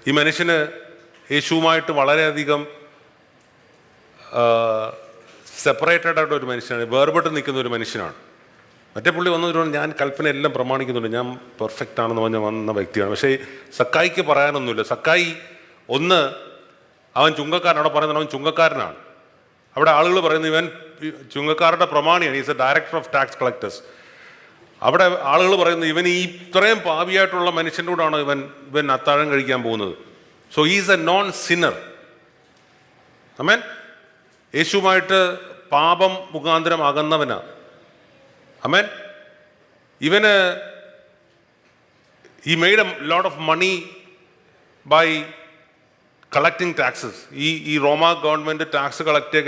ഈ മനുഷ്യന് യേശുവുമായിട്ട് വളരെയധികം സെപ്പറേറ്റഡ് ആയിട്ട് ഒരു മനുഷ്യനാണ്, വേർപെട്ട് നിൽക്കുന്ന ഒരു മനുഷ്യനാണ്. മറ്റേ പുള്ളി വന്നതിലൂടെ ഞാൻ കൽപ്പന എല്ലാം പ്രമാണിക്കുന്നുണ്ട്, ഞാൻ പെർഫെക്റ്റ് ആണെന്ന് പറഞ്ഞ് വന്ന വ്യക്തിയാണ്. പക്ഷേ സക്കായിക്ക് പറയാനൊന്നുമില്ല. സക്കായി അവൻ ചുങ്കക്കാരൻ. അവിടെ പറയുന്നത് അവൻ ചുങ്കക്കാരനാണ്. അവിടെ ആളുകൾ പറയുന്നത് ഇവൻ ചുങ്കക്കാരുടെ പ്രമാണിയാണ്. Is a director of tax collectors. അവിടെ ആളുകൾ പറയുന്നത് ഇവൻ ഇത്രയും പാപിയായിട്ടുള്ള മനുഷ്യൻ്റെ കൂടാണ് ഇവൻ അത്താഴം കഴിക്കാൻ പോകുന്നത്. So is a known sinner. Amen. യേശുവുമായിട്ട് പാപം മുഖാന്തരം അകന്നവനാ. Amen. he made a lot of money by collecting taxes. ഈ റോമ ഗവൺമെൻറ് ടാക്സ് കളക്ട്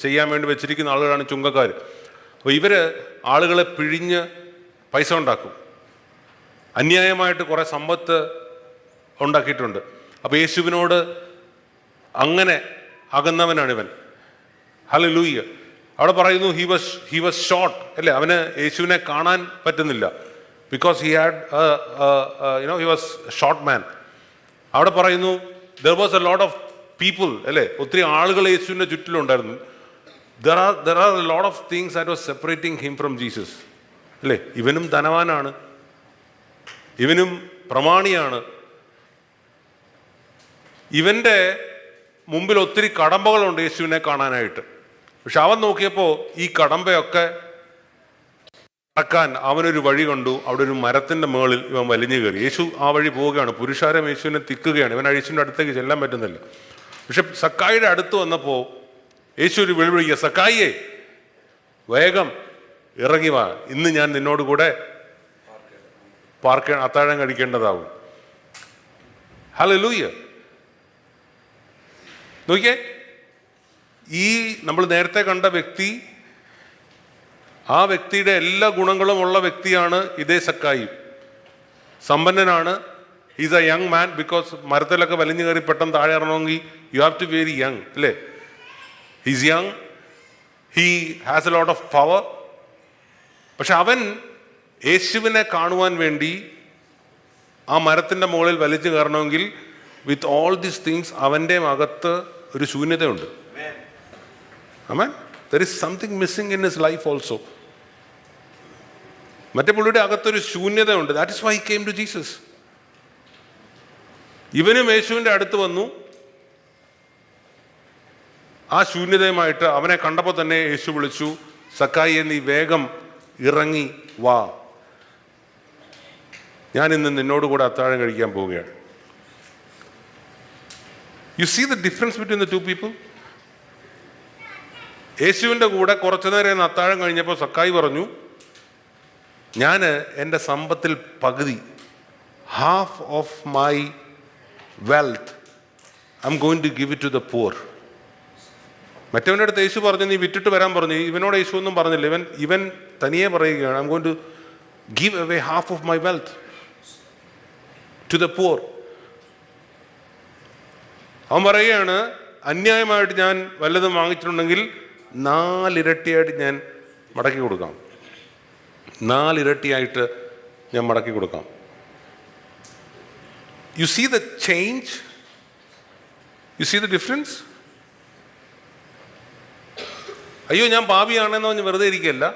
ചെയ്യാൻ വേണ്ടി വെച്ചിരിക്കുന്ന ആളുകളാണ് ചുങ്കക്കാർ. അപ്പോൾ ആളുകളെ പിഴിഞ്ഞ് പൈസ ഉണ്ടാക്കും. അന്യായമായിട്ട് കുറേ സമ്പത്ത് ഉണ്ടാക്കിയിട്ടുണ്ട്. അപ്പോൾ യേശുവിനോട് അങ്ങനെ അകന്നവനാണ് ഇവൻ. ഹല്ലേലൂയ. അവിടെ പറയുന്നു ഹി വാസ് ഷോർട്ട്, അല്ലേ? അവന് യേശുവിനെ കാണാൻ പറ്റുന്നില്ല. ബിക്കോസ് ഹി വാസ് ഷോർട്ട് മാൻ. അവിടെ പറയുന്നു there was a lot of people, അല്ലേ? ഒത്തിരി ആളുകൾ യേശുവിൻ്റെ ചുറ്റിലുണ്ടായിരുന്നു. there are a lot of things that was separating him from Jesus, അല്ലേ? ഇവനും ധനവാനാണ്, ഇവനും പ്രമാണിയാണ്. ഇവൻ്റെ മുമ്പിൽ ഒത്തിരി കടമ്പകളുണ്ട് യേശുവിനെ കാണാനായിട്ട്. പക്ഷെ അവൻ നോക്കിയപ്പോൾ ഈ കടമ്പയൊക്കെ കടക്കാൻ അവനൊരു വഴി കണ്ടു. അവിടെ ഒരു മരത്തിൻ്റെ മുകളിൽ ഇവൻ വലിഞ്ഞു കയറി. യേശു ആ വഴി പോവുകയാണ്. പുരുഷാരം യേശുവിനെ തിക്കുകയാണ്. ഇവൻ യേശുവിൻ്റെ അടുത്തേക്ക് ചെല്ലാൻ പറ്റുന്നില്ല. പക്ഷെ സക്കായിയുടെ അടുത്ത് വന്നപ്പോൾ യേശു ഒരു വിളിവിളിക്കുക, സക്കായിയെ വേഗം ഇറങ്ങി വാ, ഇന്ന് ഞാൻ നിന്നോട് കൂടെ അത്താഴം കഴിക്കേണ്ടതാവും. ഹല്ലേലൂയ. നോക്കിയേ, ഈ നമ്മൾ നേരത്തെ കണ്ട വ്യക്തി, ആ വ്യക്തിയുടെ എല്ലാ ഗുണങ്ങളും ഉള്ള വ്യക്തിയാണ് ഇതേ സക്കായി. സമ്പന്നനാണ്. Is a young man. Because മരത്തിലൊക്കെ വലിഞ്ഞു കയറി പെട്ടെന്ന് താഴെ ഇറങ്ങണമെങ്കിൽ you have to very young, അല്ലേ? He's young, he has a lot of power. പക്ഷെ അവൻ യേശുവിനെ കാണുവാൻ വേണ്ടി ആ മരത്തിൻ്റെ മുകളിൽ വലിച്ചു കയറണമെങ്കിൽ വിത്ത് ഓൾ ദീസ് തിങ്സ് അവൻ്റെ അകത്ത് ഒരു ശൂന്യതയുണ്ട്. Amen. There is something missing in his life also. മറ്റേ പുള്ളിയുടെ അകത്തൊരു ശൂന്യതയുണ്ട്. That is why he came to Jesus. ഇവനും യേശുവിൻ്റെ അടുത്ത് വന്നു. ആ ശൂന്യതയുമായിട്ട് അവനെ കണ്ടപ്പോൾ തന്നെ യേശു വിളിച്ചു, സക്കായിയെ നീ വേഗം ഇറങ്ങി വാ, ഞാൻ ഇന്ന് നിന്നോട് കൂടെ അത്താഴം കഴിക്കാൻ പോവുകയാണ്. You see the difference between the two people. യേശുവിൻ്റെ കൂടെ കുറച്ചു നേരം അത്താഴം കഴിഞ്ഞപ്പോൾ സക്കായി പറഞ്ഞു, ഞാൻ എൻ്റെ സമ്പത്തിൽ പകുതി, half of my wealth I M going to give it to the poor. മറ്റവൻ്റെ അടുത്ത് യേശു പറഞ്ഞു, നീ വിറ്റിട്ട് വരാൻ പറഞ്ഞു. ഇവനോട് യേശു ഒന്നും പറഞ്ഞില്ല. ഇവൻ തനിയെ പറയുകയാണ്, I M going to give away half of my wealth to the poor. അവൻ പറയുകയാണ്, അന്യായമായിട്ട് ഞാൻ വല്ലതും വാങ്ങിച്ചിട്ടുണ്ടെങ്കിൽ 4 ഇരട്ടിയായിട്ട് ഞാൻ മടക്കി കൊടുക്കാം. 4 ഇരട്ടിയായിട്ട് ഞാൻ മടക്കി കൊടുക്കാം. You see the change? You see the difference? അയ്യോ ഞാൻ പാപിയാണെന്ന് പറഞ്ഞ് വെറുതെ ഇരിക്കുകയല്ല.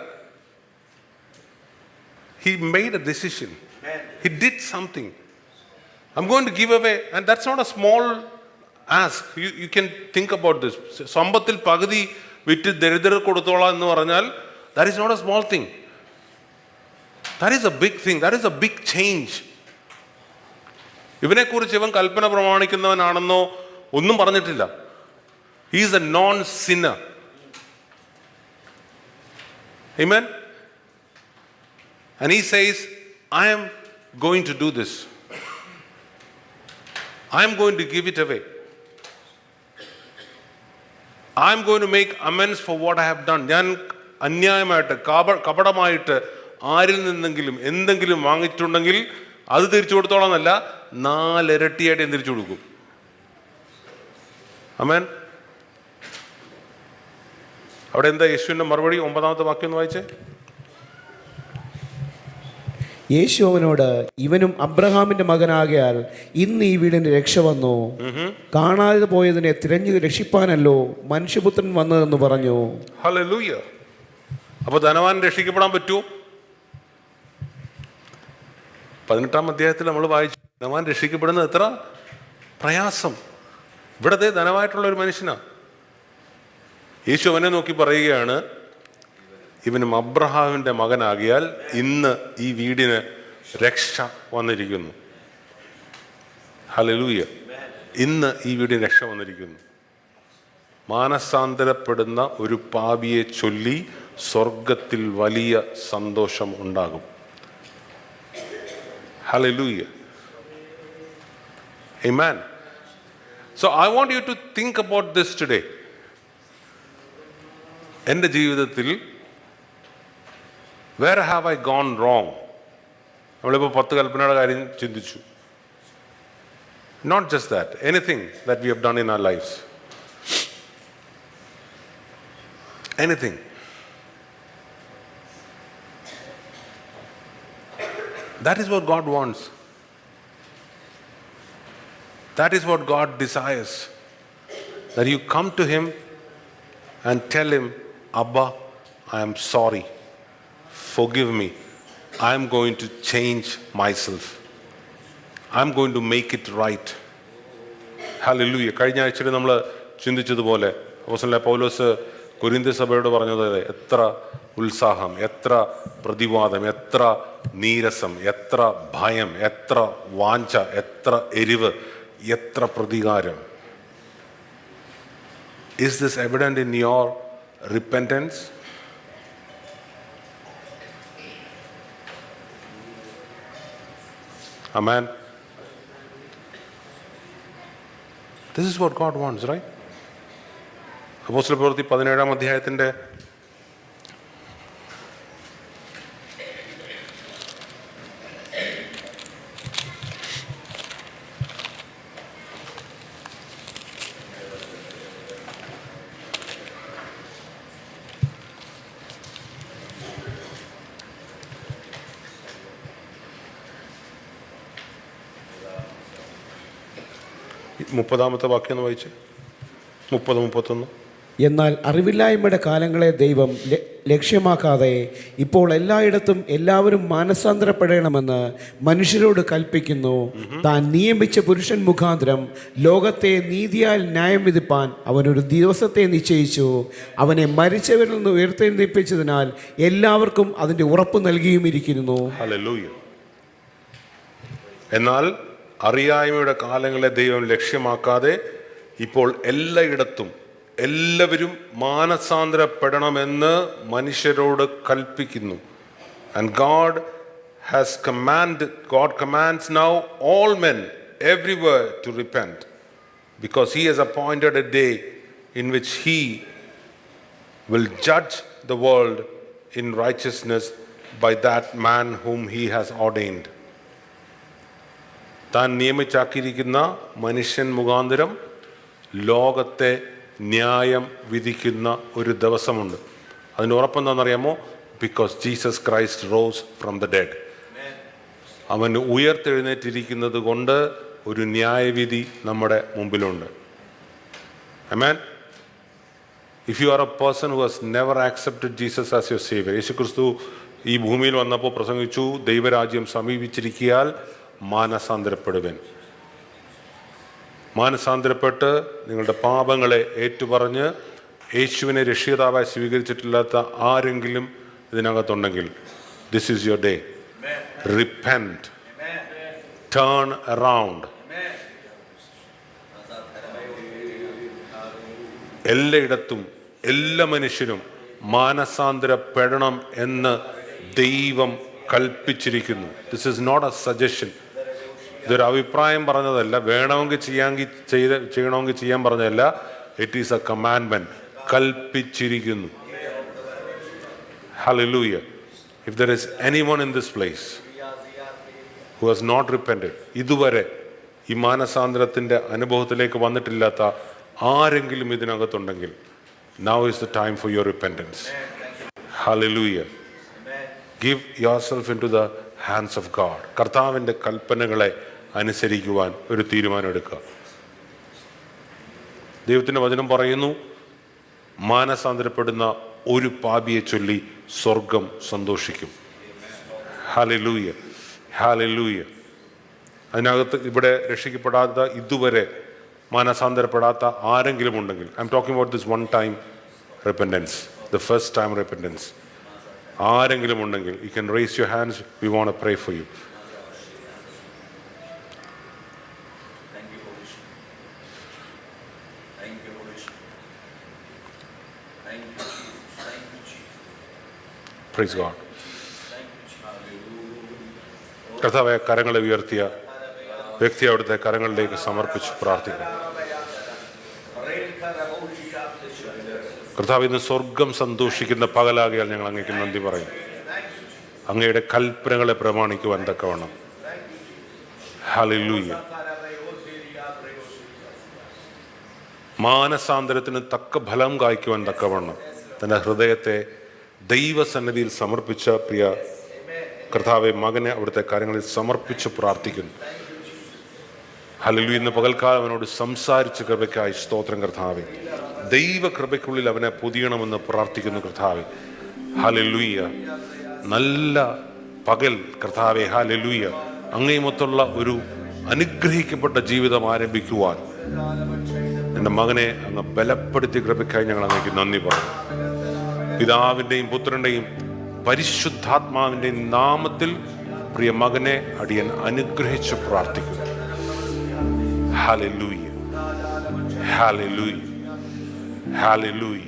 He made a decision. He did something. I'm going to give away, and that's not a small ask. You can think about this. സമ്പത്തിൽ പകുതി വിറ്റ് ദരിദ്രർ കൊടുത്തോളാം എന്ന് പറഞ്ഞാൽ that is not a small thing. That is a big thing. That is a big change. ഇവനെക്കുറിച്ച് ഇവൻ കൽപ്പന പ്രമാണിക്കുന്നവനാണെന്നോ ഒന്നും പറഞ്ഞിട്ടില്ല. He is a non-sinner. Amen. And he says, I am going to do this. I am going to give it away. I am going to make amends for what I have done. ഞാൻ അന്യായമായിട്ട് കപടമായിട്ട് ആരിൽ നിന്നെങ്കിലും എന്തെങ്കിലും വാങ്ങിയിട്ടുണ്ടെങ്കിൽ അത് തിരിച്ചു കൊടുത്തോളാം എന്നല്ല, 4 ഇരട്ടിയായിട്ട് ഞാൻ തിരിച്ചു കൊടുക്കും. ആമേൻ. അവിടെ എന്താ യേശുവിൻ്റെ മറുപടി? 9ാമത്തെ വാക്യം ഒന്ന് വായിച്ചേ. യേശു അവനോട്, ഇവനും അബ്രഹാമിന്റെ മകനാകയാൽ ഇന്ന് ഈ വീടിന് രക്ഷ വന്നു. കാണാതെ പോയതിനെ തിരഞ്ഞു രക്ഷിപ്പാനല്ലോ മനുഷ്യപുത്രൻ വന്നതെന്ന് പറഞ്ഞു. ഹല്ലേലൂയ. അപ്പൊ ധനവാൻ രക്ഷിക്കപ്പെടാൻ പറ്റുമോ? 18ാം അധ്യായത്തിൽ നമ്മൾ വായിച്ചു, ധനവാൻ രക്ഷിക്കപ്പെടുന്നത് എത്ര പ്രയാസം. ഇവിടത്തെ ധനവായിട്ടുള്ള ഒരു മനുഷ്യനാണ്. യേശു അവനെ നോക്കി പറയുകയാണ്, ഇവനും അബ്രഹാമിൻ്റെ മകനാകിയാൽ ഇന്ന് ഈ വീടിന് രക്ഷ വന്നിരിക്കുന്നു. ഹല്ലേലൂയ. ഇന്ന് ഈ വീടിന് രക്ഷ വന്നിരിക്കുന്നു. മാനസാന്തരപ്പെടുന്ന ഒരു പാപിയെ ചൊല്ലി സ്വർഗത്തിൽ വലിയ സന്തോഷം ഉണ്ടാകും. Hallelujah. Amen. So I want you to think about this today. എൻ്റെ ജീവിതത്തിൽ where have I gone wrong? നമ്മളിപ്പോൾ 10 കൽപ്പനയുടെ കാര്യം ചിന്തിച്ചു. Not just that, anything that we have done in our lives. Anything. That is what God wants. That is what God desires. That you come to Him and tell Him, Abba, I am sorry. Forgive me. I am going to change myself. I am going to make it right. Hallelujah. കഴിഞ്ഞ ആഴ്ചയിൽ നമ്മൾ ചിന്തിച്ചതുപോലെ അപ്പോസ്തലനായ പൗലോസ് കൊരിന്ത്യ സഭയോട് പറഞ്ഞത് എത്ര ഉത്സാഹം, എത്ര പ്രതിവാദം, എത്ര നീരസം, എത്ര ഭയം, എത്ര വാഞ്ച, എത്ര എരിവ്, എത്ര പ്രതികാരം. Is this evident in your repentance? Amen. This is what God wants, right? അപ്പോസ്തലപ്രവൃത്തി 17-ാം അധ്യായത്തിൻ്റെ 30-ാമത്തെ വാക്യം ഒന്ന് വായിച്ച്. 30-31. എന്നാൽ അറിവില്ലായ്മയുടെ കാലങ്ങളെ ദൈവം ലക്ഷ്യമാക്കാതെ ഇപ്പോൾ എല്ലായിടത്തും എല്ലാവരും മാനസാന്തരപ്പെടണമെന്ന് മനുഷ്യരോട് കൽപ്പിക്കുന്നു. താൻ നിയമിച്ച പുരുഷൻ മുഖാന്തരം ലോകത്തെ നീതിയാൽ ന്യായം വിധിപ്പാൻ അവനൊരു ദിവസത്തെ നിശ്ചയിച്ചു. അവനെ മരിച്ചവരിൽ നിന്ന് ഉയർത്തെഴുന്നേൽപ്പിച്ചതിനാൽ എല്ലാവർക്കും അതിൻ്റെ ഉറപ്പ് നൽകിയുമിരിക്കുന്നു. ഹല്ലേലൂയ. എന്നാൽ അറിയായ്മയുടെ കാലങ്ങളെ ദൈവം ലക്ഷ്യമാക്കാതെ ഇപ്പോൾ എല്ലായിടത്തും എല്ലാവരും മാനസാന്തരപ്പെടണമെന്ന് മനുഷ്യരോട് കൽപ്പിക്കുന്നു. And God commands now all men everywhere to repent, because He has appointed a day in which He will judge the world in righteousness by that man whom He has ordained. താൻ നിയമിച്ചാക്കിയിരിക്കുന്ന മനുഷ്യൻ മുഖാന്തരം ലോകത്തെ ന്യായം വിധിക്കുന്ന ഒരു ദിവസമുണ്ട്. അതിന് ഉറപ്പെന്താണെന്നറിയാമോ? Because Jesus Christ rose from the dead. അവൻ ഉയർത്തെഴുന്നേറ്റിരിക്കുന്നത് കൊണ്ട് ഒരു ന്യായവിധി നമ്മുടെ മുമ്പിലുണ്ട്. Amen. If you are a person who has never accepted Jesus as your saviour, യേശുക്രിസ്തു ഈ ഭൂമിയിൽ വന്നപ്പോൾ പ്രസംഗിച്ചു, ദൈവരാജ്യം സമീപിച്ചിരിക്കിയാൽ മാനസാന്തരപ്പെടുവൻ. മാനസാന്തരപ്പെട്ട് നിങ്ങളുടെ പാപങ്ങളെ ഏറ്റുപറഞ്ഞ് യേശുവിനെ രക്ഷിതാവായി സ്വീകരിച്ചിട്ടില്ലാത്ത ആരെങ്കിലും ഇതിനകത്തുണ്ടെങ്കിൽ, this is your day. Repent, turn around. എല്ലായിടത്തും എല്ലാ മനുഷ്യരും മാനസാന്തരപ്പെടണം എന്ന് ദൈവം കൽപ്പിച്ചിരിക്കുന്നു. This is not a suggestion. ഇതൊരു അഭിപ്രായം പറഞ്ഞതല്ല, വേണമെങ്കിൽ ചെയ്യണമെങ്കിൽ ചെയ്യാൻ പറഞ്ഞതല്ല. It is a commandment. കൽപ്പിച്ചിരിക്കുന്നു. Hallelujah. If there is anyone in this place who has not repented, ഇതുവരെ ഈ മാനസാന്തരത്തിന്റെ അനുഭവത്തിലേക്ക് വന്നിട്ടില്ലാത്ത ആരെങ്കിലും ഇതിനകത്തുണ്ടെങ്കിൽ, now is the time for your repentance. Hallelujah. Give yourself into the hands of God. കർത്താവിൻ്റെ കൽപ്പനകളെ അനുസരിക്കുവാൻ ഒരു തീരുമാനം എടുക്കുക. ദൈവത്തിൻ്റെ വചനം പറയുന്നു, മാനസാന്തരപ്പെടുന്ന ഒരു പാപിയെ ചൊല്ലി സ്വർഗം സന്തോഷിക്കും. ഹല്ലേലൂയ, ഹല്ലേലൂയ. അതിനകത്ത് ഇവിടെ രക്ഷിക്കപ്പെടാത്ത, ഇതുവരെ മാനസാന്തരപ്പെടാത്ത ആരെങ്കിലും ഉണ്ടെങ്കിൽ, I M talking about this one time repentance, the first time repentance. ആരെങ്കിലും ഉണ്ടെങ്കിൽ, you can raise your hands. We want to pray for you. Praise God. കർത്താവേ, കരങ്ങളെ ഉയർത്തിയ വ്യക്തി അവിടുത്തെ കരങ്ങളിലേക്ക് സമർപ്പിച്ച് പ്രാർത്ഥിക്കുന്നു. കർത്താവ്, ഇന്ന് സ്വർഗം സന്തോഷിക്കുന്ന പകലാകിയാൽ ഞങ്ങൾ അങ്ങേക്ക് നന്ദി പറയും. അങ്ങയുടെ കൽപ്പനകളെ പ്രമാണിക്കുവാൻ തക്കവണ്ണം. ഹല്ലേലൂയ. മാനസാന്തരത്തിന് തക്ക ഫലം കായ്ക്കുവാൻ തക്കവണ്ണം തൻ്റെ ഹൃദയത്തെ ദൈവസന്നിധിയിൽ സമർപ്പിച്ച പ്രിയ കർത്താവെ, മകനെ അവിടുത്തെ കാര്യങ്ങളിൽ സമർപ്പിച്ച് പ്രാർത്ഥിക്കുന്നു. ഹല്ലേലൂയ. ഇന്ന് പകൽക്കാലം അവനോട് സംസാരിച്ച കൃപയ്ക്കായി സ്തോത്രം കർത്താവെ. ദൈവകൃപയ്ക്കുള്ളിൽ അവനെ പൊതിയണമെന്ന് പ്രാർത്ഥിക്കുന്നു കർത്താവെ. ഹല്ലേലൂയ. നല്ല പകൽ കർത്താവെ, ഹല്ലേലൂയ, അങ്ങേമൊത്തുള്ള ഒരു അനുഗ്രഹിക്കപ്പെട്ട ജീവിതം ആരംഭിക്കുവാൻ എൻ്റെ മകനെ അങ്ങ് ബലപ്പെടുത്തി കൃപയ്ക്കായി ഞങ്ങൾ അങ്ങേക്ക് നന്ദി പറയും. പിതാവിൻ്റെയും പുത്രൻ്റെയും പരിശുദ്ധാത്മാവിൻ്റെയും നാമത്തിൽ പ്രിയ മകനെ അടിയൻ അനുഗ്രഹിച്ച് പ്രാർത്ഥിക്കുന്നു. Hallelujah, hallelujah, hallelujah.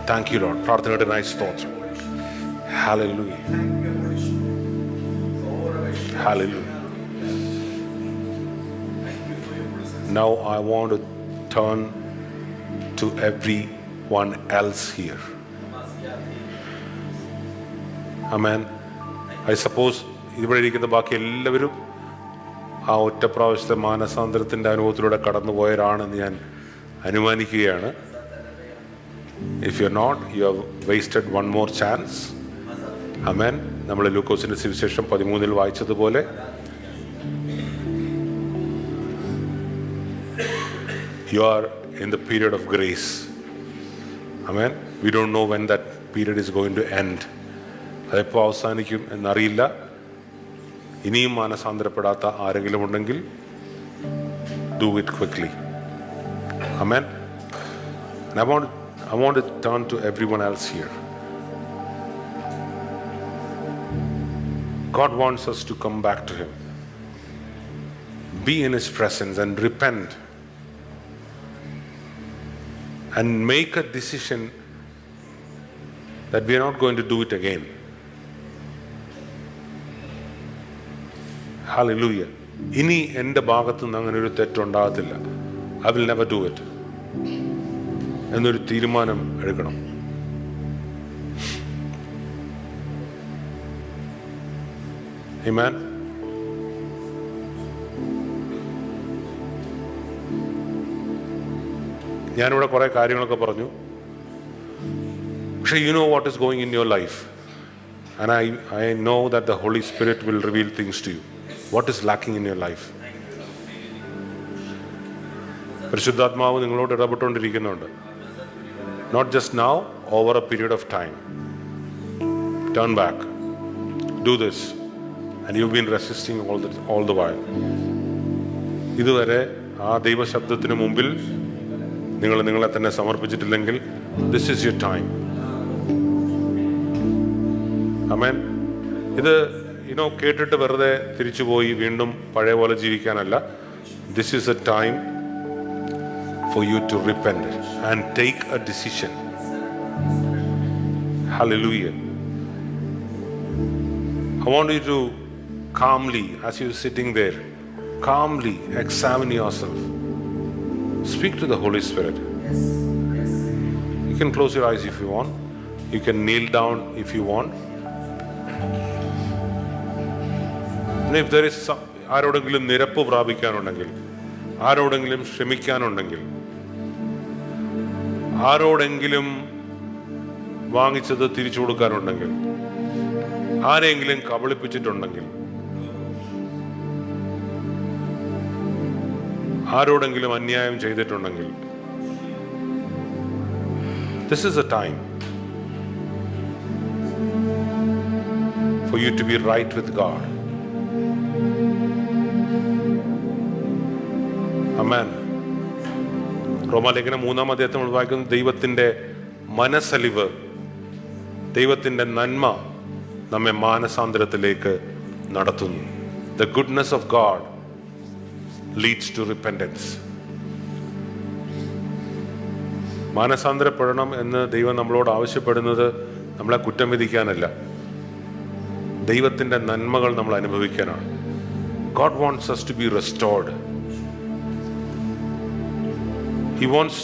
Thank you Lord. പ്രാർത്ഥനയുടെ നൈസ് സ്തോത്രം. Hallelujah, hallelujah. Now I want to turn to everyone else here. Amen. I suppose ഇവിടെ ഇരിക്കുന്ന ബാക്കി എല്ലാവരും ആ ഒറ്റ പ്രാവശ്യത്തെ മാനസാന്തരത്തിൻ്റെ അനുഭവത്തിലൂടെ കടന്നുപോയവരാണെന്ന് ഞാൻ അനുമാനിക്കുകയാണ്. If you're not, you have wasted one more chance. Amen. നമ്മൾ ലൂക്കോസിന്റെ സുവിശേഷം 13 വായിച്ചതുപോലെ you are in the period of grace. Amen. We don't know when that period is going to end. അതെപ്പോൾ അവസാനിക്കും എന്നറിയില്ല. ഇനിയും മാനസാന്തരപ്പെടാത്ത ആരെങ്കിലും ഉണ്ടെങ്കിൽ do it quickly. Amen. And I want to turn to everyone else here. God wants us to come back to Him, be in His presence and repent and make a decision that we are not going to do it again. Hallelujah. ഇനി എൻ്റെ ഭാഗത്തു നിന്ന് അങ്ങനെ ഒരു തെറ്റുണ്ടാകത്തില്ല. I will never do it എന്നൊരു തീരുമാനം എടുക്കണം. Amen. ഞാനിവിടെ കുറേ കാര്യങ്ങളൊക്കെ പറഞ്ഞു. പക്ഷേ you know what is going in your life, and I know that the Holy Spirit will reveal things to you. What is lacking in your life? പരിശുദ്ധാത്മാവ് നിങ്ങളോട് ഇടപെട്ടുകൊണ്ടിരിക്കുന്നുണ്ട്. Not just now, over a period of time. Turn back. Do this. And you've been resisting all the while. ഇതുവരെ ആ ദൈവശബ്ദത്തിന് മുമ്പിൽ നിങ്ങളെ തന്നെ സമർപ്പിച്ചിട്ടില്ലെങ്കിൽ this is your time. Amen. ഇത് കേട്ടിട്ട് വെറുതെ തിരിച്ചുപോയി വീണ്ടും പഴയ പോലെ ജീവിക്കാനല്ല. This is a time for you to repent and take a decision. Hallelujah. I want you to calmly, as you're sitting there, calmly examine yourself. Speak to the Holy Spirit. You can close your eyes if you want. You can kneel down if you want. And if there is ആരോടെങ്കിലും നിരപ്പ് പ്രാപിക്കാനുണ്ടെങ്കിൽ, ആരോടെങ്കിലും ക്ഷമിക്കാനുണ്ടെങ്കിൽ, ആരോടെങ്കിലും വാങ്ങിച്ചത് തിരിച്ചു കൊടുക്കാനുണ്ടെങ്കിൽ, ആരെങ്കിലും കബളിപ്പിച്ചിട്ടുണ്ടെങ്കിൽ, ആരോടെങ്കിലും അന്യായം ചെയ്തിട്ടുണ്ടെങ്കിൽ, this is a time for you to be right with God. Amen. റോമാലേഖനം 3-ാം അധ്യായത്തിൽ നമ്മൾ വായിക്കുന്ന ദൈവത്തിൻ്റെ മനസ്സലിവ്, ദൈവത്തിൻ്റെ നന്മ നമ്മെ മാനസാന്തരത്തിലേക്ക് നടത്തുന്നു. The goodness of God leads to repentance. മാനസാന്തരപ്പെടണം എന്ന് ദൈവം നമ്മളോട് ആവശ്യപ്പെടുന്നത് നമ്മളെ കുറ്റം വിധിക്കാനല്ല, ദൈവത്തിൻ്റെ നന്മകൾ നമ്മൾ അനുഭവിക്കാനാണ്. God wants us to be restored. He wants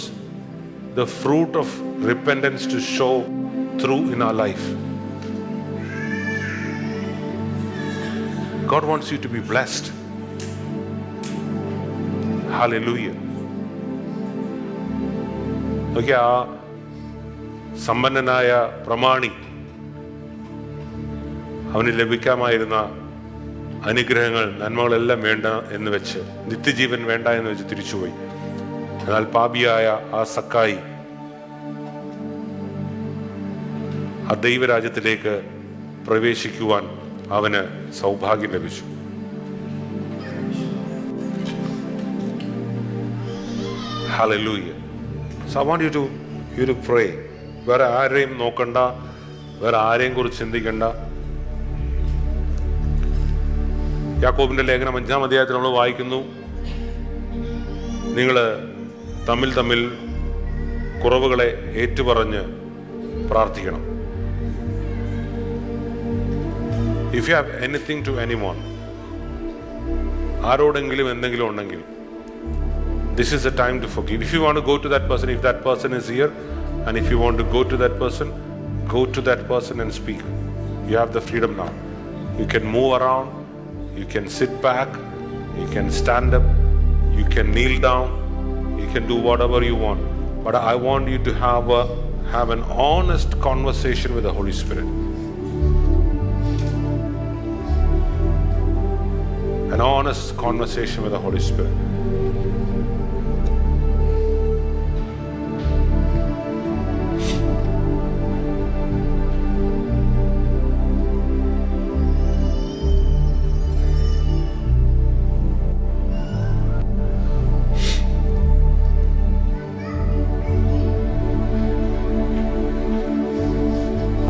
the fruit of repentance to show through in our life. God wants you to be blessed. Hallelujah. Okay, ആ സമ്പന്നനായ പ്രമാണി അവന് ലഭിക്കാമായിരുന്ന അനുഗ്രഹങ്ങൾ, നന്മകളെല്ലാം വേണ്ട എന്ന് വെച്ച്, നിത്യജീവൻ വേണ്ട എന്ന് വെച്ച് തിരിച്ചുപോയി. എന്നാൽ പാപിയായ ആ സക്കായി ആ ദൈവരാജ്യത്തിലേക്ക് പ്രവേശിക്കുവാൻ അവന് സൗഭാഗ്യം ലഭിച്ചു. Hallelujah. So I want you to pray. വേറെ ആരെയും നോക്കണ്ട, വേറെ ആരെയും കുറിച്ച് ചിന്തിക്കണ്ട. യാക്കോബിന്റെ ലേഖനം 5-ാം അധ്യായത്തിൽ നമ്മൾ വായിക്കുന്നു, നിങ്ങൾ തമ്മിൽ കുറവുകളെ ഏറ്റുപറഞ്ഞ് പ്രാർത്ഥിക്കണം. If you have anything to anyone, ആരോടെങ്കിലും എന്തെങ്കിലും ഉണ്ടെങ്കിൽ, this is the time to forgive. If you want to go to that person, if that person is here, and if you want to go to that person and speak. You have the freedom now. You can move around, you can sit back, you can stand up, you can kneel down, you can do whatever you want. But I want you to have an honest conversation with the Holy Spirit. An honest conversation with the Holy Spirit.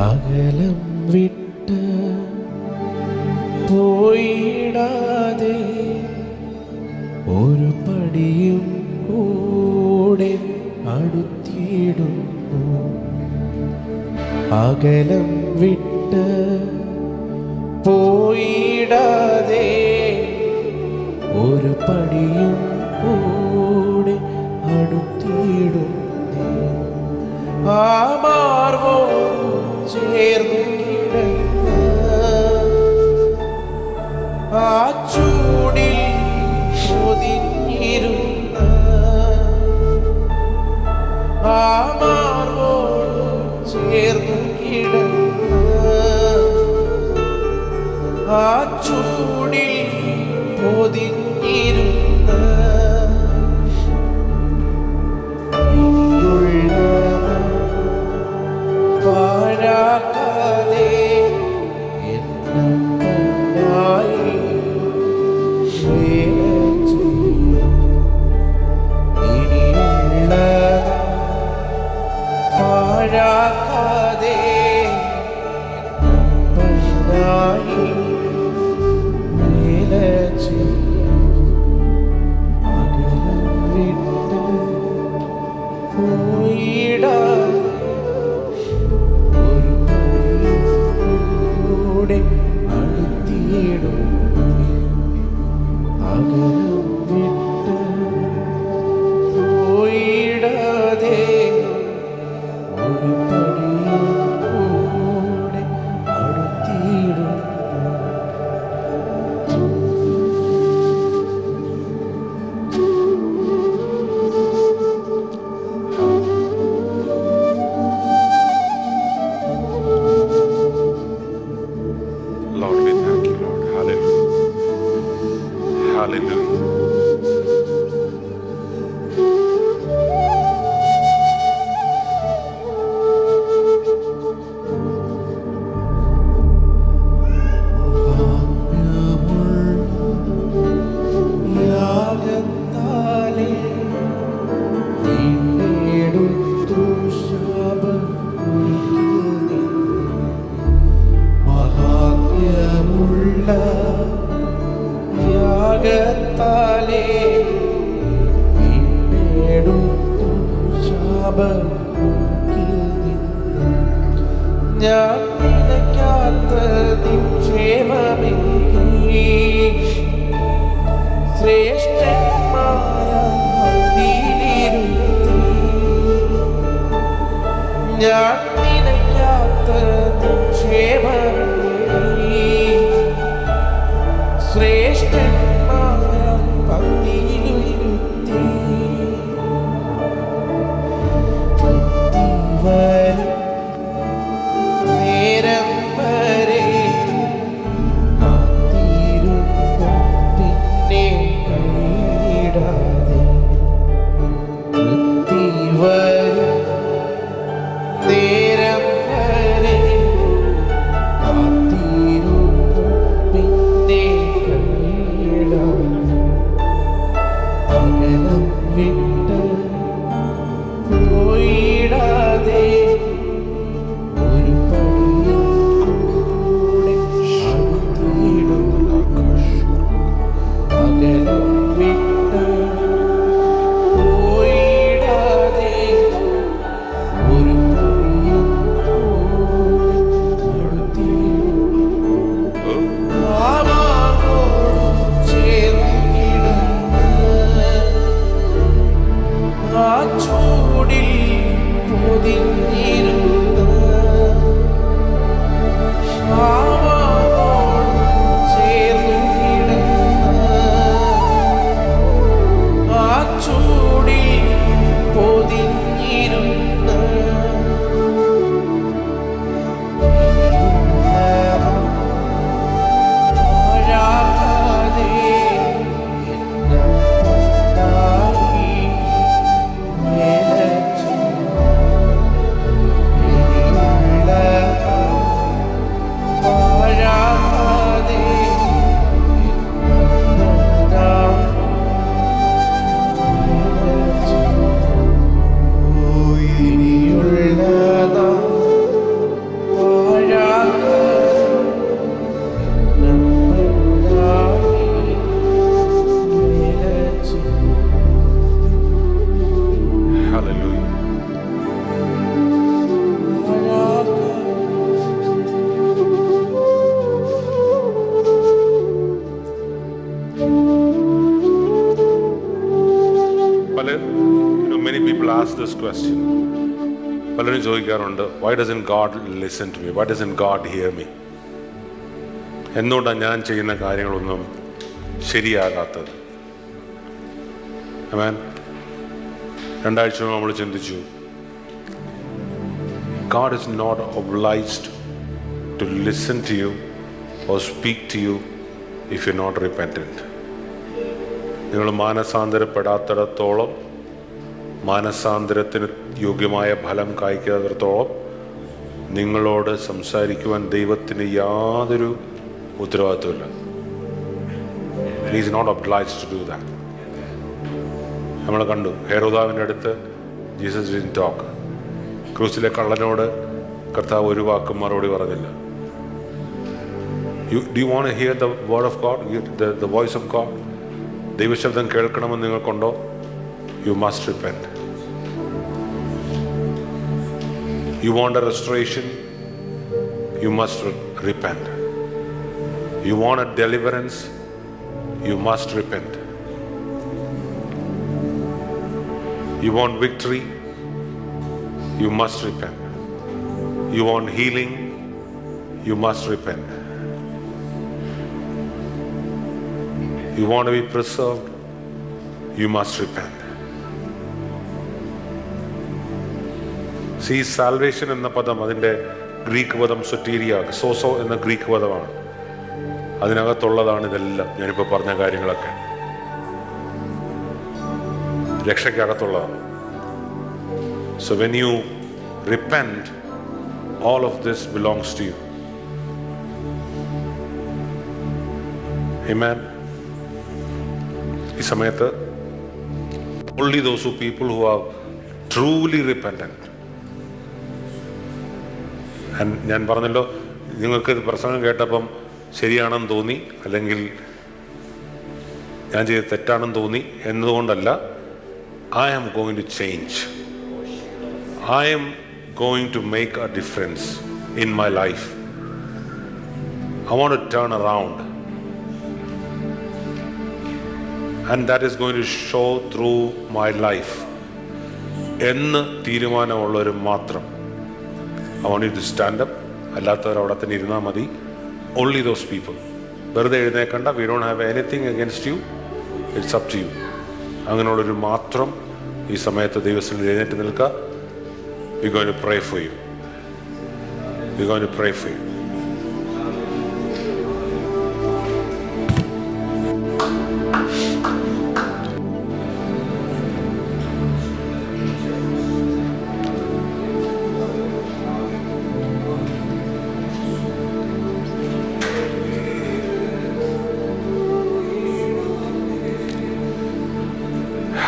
അകലം വിട്ട് പോയിടാതെ ഒരു പടിയും കൂടെ അടുത്തിടുന്നു. അകലം വിട്ട് പോയിടാതെ ഒരു പടിയും കൂടെ അടുത്തിടുന്നു. ആ മാർവോ ചേർന്നു കിടന്ന ആ ചൂടിൽ പൊതിഞ്ഞിരുന്ന ആ മാർവോ ചേർന്നു കിടന്ന ആ ചൂടിൽ പൊതിഞ്ഞിരുന്ന പാഴാക്കാതെ എന്നയായി വേല ചെയ്യും. ഇനിയുള്ള പാഴാക്കാതെ എന്നയായി വേല ചെയ്യും. അകലം വിട്ട് പോയിടാതെ അടുത്തിടും. അകലം വിട്ട് പോയിടാതെ ഒരു പടിയും കൂടെ അടുത്തിടും. Lord, we thank you, Lord. Hallelujah. Hallelujah. യാഗത്താലേ വീണ്ടെടുത്തു ശാപം ഒഴിഞ്ഞു. മഹാത്മ്യമുള്ള യാഗത്താലേ വീണ്ടെടുത്തു ശാപം ഒഴിഞ്ഞു. ഞാൻ നിനക്കാത്ത നിക്ഷേപമേ ശ്രേഷ്ഠന്മാര മന്ദിരത്തിൽ ഞാൻ നിനക്കാത്ത നിക്ഷേപമേ ശ്രേഷ്ഠന്മാര പന്തിരുത്തി വരും നേരം വരെ കാത്തിരുന്നു പിന്നെ കൈയിടാതെ വരും നേരം this question. പലരും ചോദിക്കാറുണ്ട്, why doesn't God listen to me? Why doesn't God hear me? എന്തുകൊണ്ടാണ് ഞാൻ ചെയ്യുന്ന കാര്യങ്ങളൊന്നും ശരിയാകാത്തത്? ആമേൻ. 2 ആഴ്ച മുമ്പ് നമ്മൾ ചിന്തിച്ചു, God is not obliged to listen to you or speak to you if you're not repentant. നിങ്ങൾ മാനസാന്തരപ്പെടാത്തിടത്തോളം, മാനസാന്തരത്തിന് യോഗ്യമായ ഫലം കായ്ക്കാത്തിടത്തോളം നിങ്ങളോട് സംസാരിക്കുവാൻ ദൈവത്തിന് യാതൊരു ഉത്തരവാദിത്വമില്ല. He is not obliged to do that. നമ്മൾ കണ്ടു, ഹെരോദാവിൻ്റെ അടുത്ത് ജീസസ് didn't talk. ക്രൂസിലെ കള്ളനോട് കർത്താവ് ഒരു വാക്കും മറുപടി പറഞ്ഞില്ല. Do you want to hear the word of God, the voice of God? ദൈവശബ്ദം കേൾക്കണമെന്ന് നിങ്ങൾക്കുണ്ടോ? You must repent. You want a restoration? You must repent. You want a deliverance? You must repent. You want victory? You must repent. You want healing? You must repent. You want to be preserved? You must repent. See, salvation എന്ന പദം, അതിൻ്റെ Greek പദം സൊറ്റീരിയ, സോസോ എന്ന Greek പദമാണ്. അതിനകത്തുള്ളതാണ് ഇതെല്ലാം, ഞാനിപ്പോൾ പറഞ്ഞ കാര്യങ്ങളൊക്കെ രക്ഷയ്ക്കകത്തുള്ളതാണ്. So when you repent, all of this belongs to you. Amen. ഈ സമയത്ത് only those people who are truly repentant. And ഞാൻ പറഞ്ഞല്ലോ, നിങ്ങൾക്ക് പ്രസംഗം കേട്ടപ്പം ശരിയാണെന്ന് തോന്നി, അല്ലെങ്കിൽ ഞാൻ ചെയ്ത് തെറ്റാണെന്ന് തോന്നി എന്നതുകൊണ്ടല്ല. I am going to change. I am going to make a difference in my life. I want to turn around. And that is going to show through my life. എന്ന് തീരുമാനമുള്ളവർ മാത്രം. I want you to stand up. അല്ലാത്തവർ അവിടെ തന്നെ ഇരുന്നാൽ മതി. Only those people. വെറുതെ എഴുന്നേക്കണ്ട. We don't have anything against you. It's up to you. അങ്ങനെയുള്ളൊരു മാത്രം ഈ സമയത്ത് ദൈവത്തിൽ എഴുന്നേറ്റ് നിൽക്കുക. We're going to pray for you. We're going to pray for you.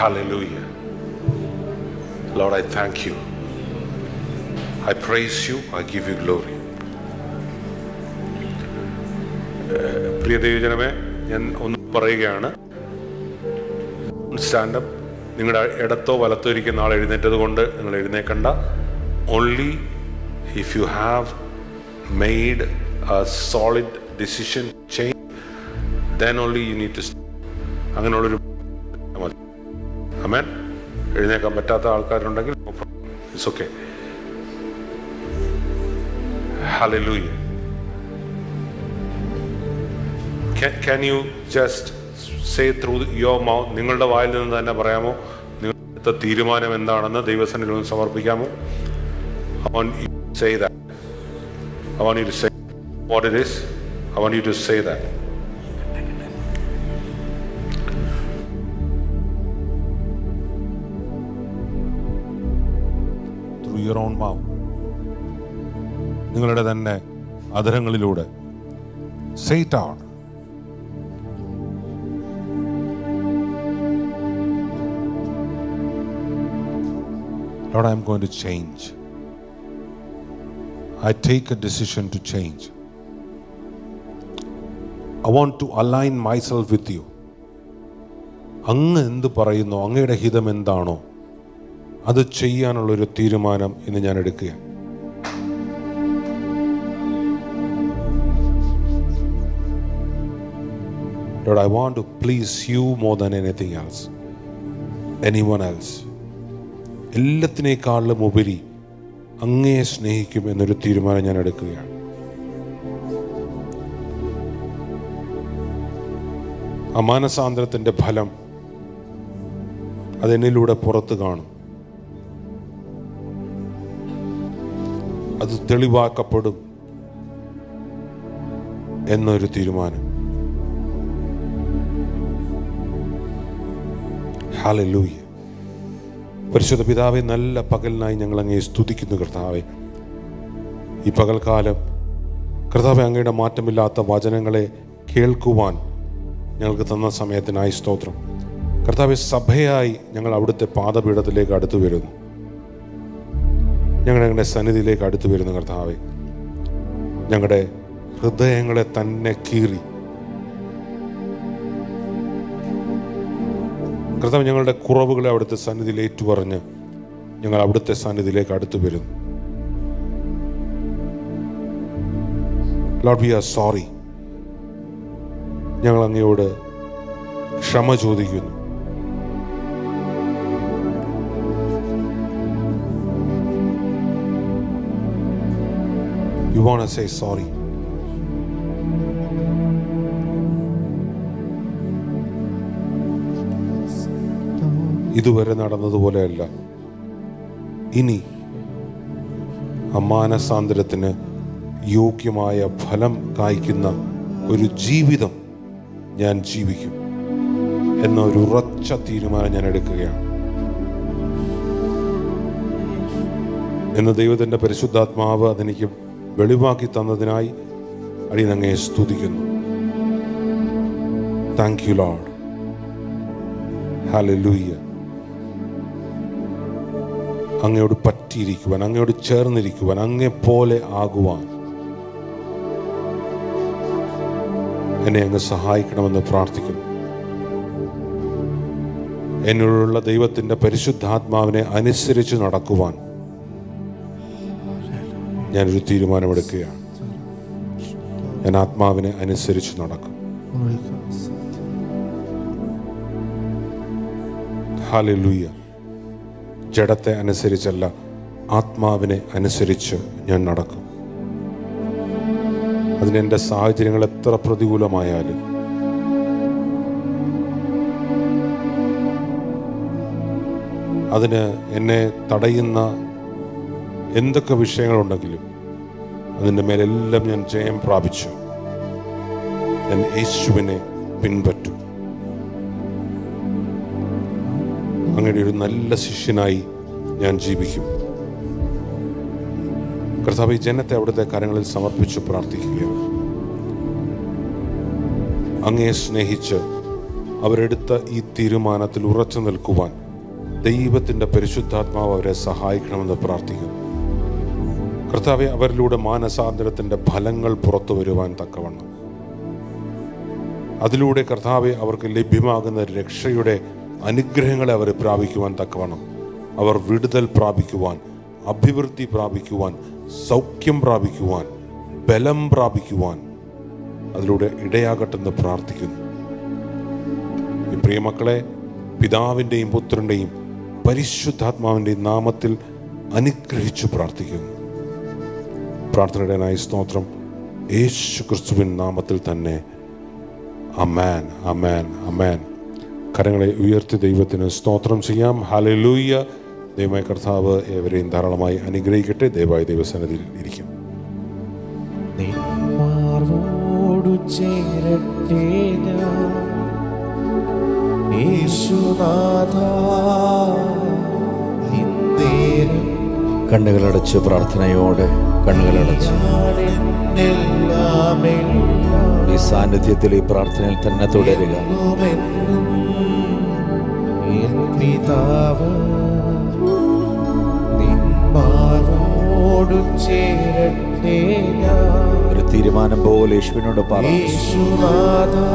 Hallelujah. Lord, I thank you. I praise you. I give you glory. പ്രിയ ദൈവജനമേ, ഞാൻ ഒന്ന് പറയുകയാണ്. സ്റ്റാൻഡപ്പ്. നിങ്ങളുടെ ഇടത്തോ വലത്തോ ഇരിക്കുന്ന ആൾ എഴുന്നേറ്റത് കൊണ്ട് നിങ്ങൾ എഴുന്നേക്കണ്ട. Only if you have made a solid decision change, then only you need to. അങ്ങനെയുള്ളൊരു മതി. ആമേൻ. എഴുന്നേക്കാൻ പറ്റാത്ത ആൾക്കാരുണ്ടെങ്കിൽ it's okay. Hallelujah. Can you just say through your mouth, നിങ്ങളുടെ വായിൽ നിന്ന് തന്നെ പറയാമോ നിങ്ങളുടെ തീരുമാനം എന്താണെന്ന് ദൈവസന്നിധിയിൽ ഒന്ന് സമർപ്പിക്കാമോ? I want you to say that. I want you to say what it is. I want you to say that. Through your own mouth. നിങ്ങളുടെ തന്നെ അധരങ്ങളിലൂടെ say it out. Lord, I am going to change. I take a decision to change. I want to align myself with you. അങ്ങ് എന്ത് പറയുന്നു, അങ്ങയുടെ ഹിതം എന്താണോ അത് ചെയ്യാനുള്ളൊരു തീരുമാനം ഇന്ന് ഞാൻ എടുക്കുകയാണ്. Lord, I want to please you more than anything else, anyone else. എല്ലാത്തിനേക്കാളിലും ഉപരി അങ്ങയെ സ്നേഹിക്കും എന്നൊരു തീരുമാനം ഞാൻ എടുക്കുകയാണ്. ആ മാനസാന്തരത്തിൻ്റെ ഫലം അതെന്നിലൂടെ പുറത്ത് കാണും. അത് തെളിവാക്കപ്പെടും എന്നൊരു തീരുമാനം. ഹല്ലേലൂയ. പരിശുദ്ധ പിതാവേ, നല്ല പകലിനായി ഞങ്ങൾ അങ്ങയെ സ്തുതിക്കുന്നു കർത്താവേ. ഈ പകൽക്കാലം കർത്താവേ, അങ്ങയുടെ മാറ്റമില്ലാത്ത വചനങ്ങളെ കേൾക്കുവാൻ ഞങ്ങൾക്ക് തന്ന സമയത്തിനായി സ്തോത്രം. കർത്താവേ, സഭയായി ഞങ്ങൾ അവിടുത്തെ പാദപീഠത്തിലേക്ക് അടുത്തു വരുന്നു. ഞങ്ങളുടെ സന്നിധിയിലേക്ക് അടുത്തു വരുന്നു കർത്താവേ. ഞങ്ങളുടെ ഹൃദയങ്ങളെ തന്നെ കീറി കർത്താവ്, ഞങ്ങളുടെ കുറവുകളെ അവിടുത്തെ സന്നിധിയിൽ ഏറ്റുപറഞ്ഞ് ഞങ്ങൾ അവിടുത്തെ സന്നിധിയിലേക്ക് അടുത്തു വരുന്നു. Lord, we are sorry. ഞങ്ങൾ അങ്ങയോട് ക്ഷമ ചോദിക്കുന്നു. You want to say sorry. ഇതുവരെ നടന്നതുപോലെയല്ല. ഇനി മാനസാന്തരത്തിന് യോഗ്യമായ ഫലം കായ്ക്കുന്ന ഒരു ജീവിതം ഞാൻ ജീവിക്കും എന്നൊരു ഉറച്ച തീരുമാനം ഞാൻ എടുക്കുകയാണ്. എന്ന് ദൈവത്തിൻ്റെ പരിശുദ്ധാത്മാവ് അതെനിക്ക് വെളിവാക്കി തന്നതിനായി അടിയൻ അങ്ങയെ സ്തുതിക്കുന്നു. Thank you Lord. ഹല്ലേലൂയ. അങ്ങയോട് പറ്റിയിരിക്കുവാൻ, അങ്ങയോട് ചേർന്നിരിക്കുവാൻ, അങ്ങെപ്പോലെ ആകുവാൻ എന്നെ അങ്ങ് സഹായിക്കണമെന്ന് പ്രാർത്ഥിക്കുന്നു. എന്നോടുള്ള ദൈവത്തിൻ്റെ പരിശുദ്ധാത്മാവിനെ അനുസരിച്ച് നടക്കുവാൻ ഞാനൊരു തീരുമാനമെടുക്കുകയാണ്. ഞാൻ ആത്മാവിനെ അനുസരിച്ച് നടക്കും. ഹല്ലേലൂയ. ജഡത്തെ അനുസരിച്ചല്ല, ആത്മാവിനെ അനുസരിച്ച് ഞാൻ നടക്കും. അതിനെൻ്റെ സാഹചര്യങ്ങൾ എത്ര പ്രതികൂലമായാലും അതിന് എന്നെ തടയുന്ന എന്തൊക്കെ വിഷയങ്ങളുണ്ടെങ്കിലും അതിൻ്റെ മേലെല്ലാം ഞാൻ ജയം പ്രാപിച്ചു ഞാൻ യേശുവിനെ പിൻപറ്റും. അങ്ങയുടെ ഒരു നല്ല ശിഷ്യനായി ഞാൻ ജീവിക്കും. കർത്താവ്, ഈ ജനത്തെ അവിടുത്തെ കരങ്ങളിൽ സമർപ്പിച്ച് പ്രാർത്ഥിക്കുകയാണ്. അങ്ങയെ സ്നേഹിച്ച് അവരെടുത്ത ഈ തീരുമാനത്തിൽ ഉറച്ചു നിൽക്കുവാൻ ദൈവത്തിൻ്റെ പരിശുദ്ധാത്മാവ് അവരെ സഹായിക്കണമെന്ന് പ്രാർത്ഥിക്കുന്നു. കർത്താവെ, അവരിലൂടെ മാനസാന്തരത്തിൻ്റെ ഫലങ്ങൾ പുറത്തു വരുവാൻ തക്കവണ്ണം, അതിലൂടെ കർത്താവെ അവർക്ക് ലഭ്യമാകുന്ന രക്ഷയുടെ അനുഗ്രഹങ്ങളെ അവർ പ്രാപിക്കുവാൻ തക്കവണ്ണം, അവർ വിടുതൽ പ്രാപിക്കുവാൻ, അഭിവൃദ്ധി പ്രാപിക്കുവാൻ, സൗഖ്യം പ്രാപിക്കുവാൻ, ബലം പ്രാപിക്കുവാൻ അതിലൂടെ ഇടയാകട്ടെന്ന് പ്രാർത്ഥിക്കുന്നു. ഈ പ്രിയമക്കളെ പിതാവിൻ്റെയും പുത്രൻ്റെയും പരിശുദ്ധാത്മാവിൻ്റെയും നാമത്തിൽ അനുഗ്രഹിച്ചു പ്രാർത്ഥിക്കുന്നു. പ്രാർത്ഥനയുടേതായ സ്തോത്രം യേശു ക്രിസ്തുവിൻ നാമത്തിൽ തന്നെ. അമേൻ, അമേൻ, അമേൻ. കരങ്ങളെ ഉയർത്തി ദൈവത്തിന് സ്തോത്രം ചെയ്യാം. ഹല്ലേലൂയ. ദൈവമായ കർത്താവ് ഏവരെയും ധാരാളമായി അനുഗ്രഹിക്കട്ടെ. ദയവായി ദൈവസന്നിധിയിൽ ഇരിക്കും. നിന്മാർവോടു ചേരട്ടെ ഞാൻ യേശുനാഥാ, ഇന്നേരം കണ്ണുകളടച്ച് പ്രാർത്ഥനയോടെ കണ്ണുകളടച്ച് ഈ സാന്നിധ്യത്തിൽ ഈ പ്രാർത്ഥനയിൽ തന്നെ തുടരുക. പിതാവ് നിന്മാർവോടു ചേരട്ടെ ഞാൻ ഒരു തീരുമാനം പോലെ യേശുവിനോട് പറഞ്ഞു. യേശുനാഥാ,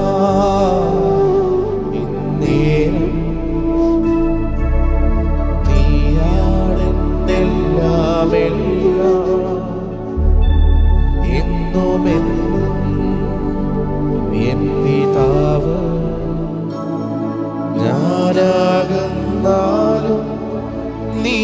ഇന്നേരം നീയാണെന്നെല്ലാം എന്നുമെന്നും എൻ പിതാവ്. ഞാനാകുന്നാലും നീ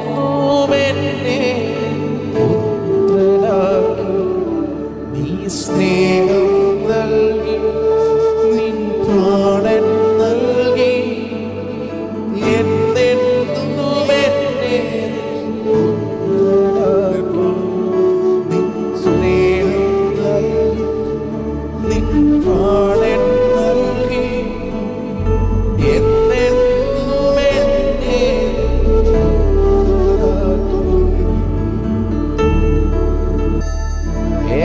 എന്നെന്നുമെന്നെ പുത്രനാക്കി നീ സ്നേഹം നൽകി നിൻ പ്രാണൻ നൽകി എന്നെന്നുമെന്നെ പുത്രനാക്കി നിൻ സ്നേഹം നൽകി നിൻ പ്രാണൻ നൽകി എന്നെന്നുമെന്നെ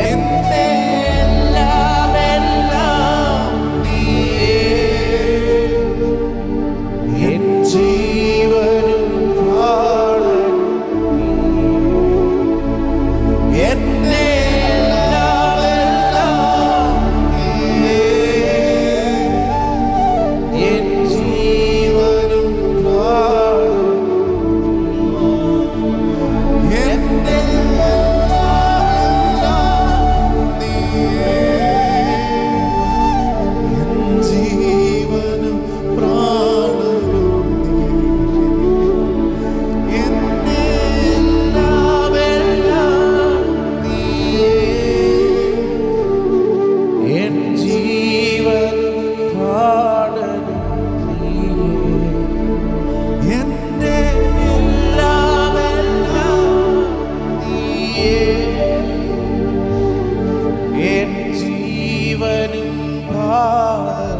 എന്റെ എല്ലാം എല്ലാം നീയേ എൻ ജീവനും പ്രാണനും നീയേ എന്റെ എല്ലാം എല്ലാം നീയേ എൻ ജീവനും പ്രാണനും എന്റെ ജീവനും പ്രാണനും എന്റെ എല്ലാം എല്ലാം നീയേ എൻ ജീവനും പ്രാണനും നീയേ എന്റെ എല്ലാം എല്ലാം നീയേ എൻ ജീവനും പ്രാണനും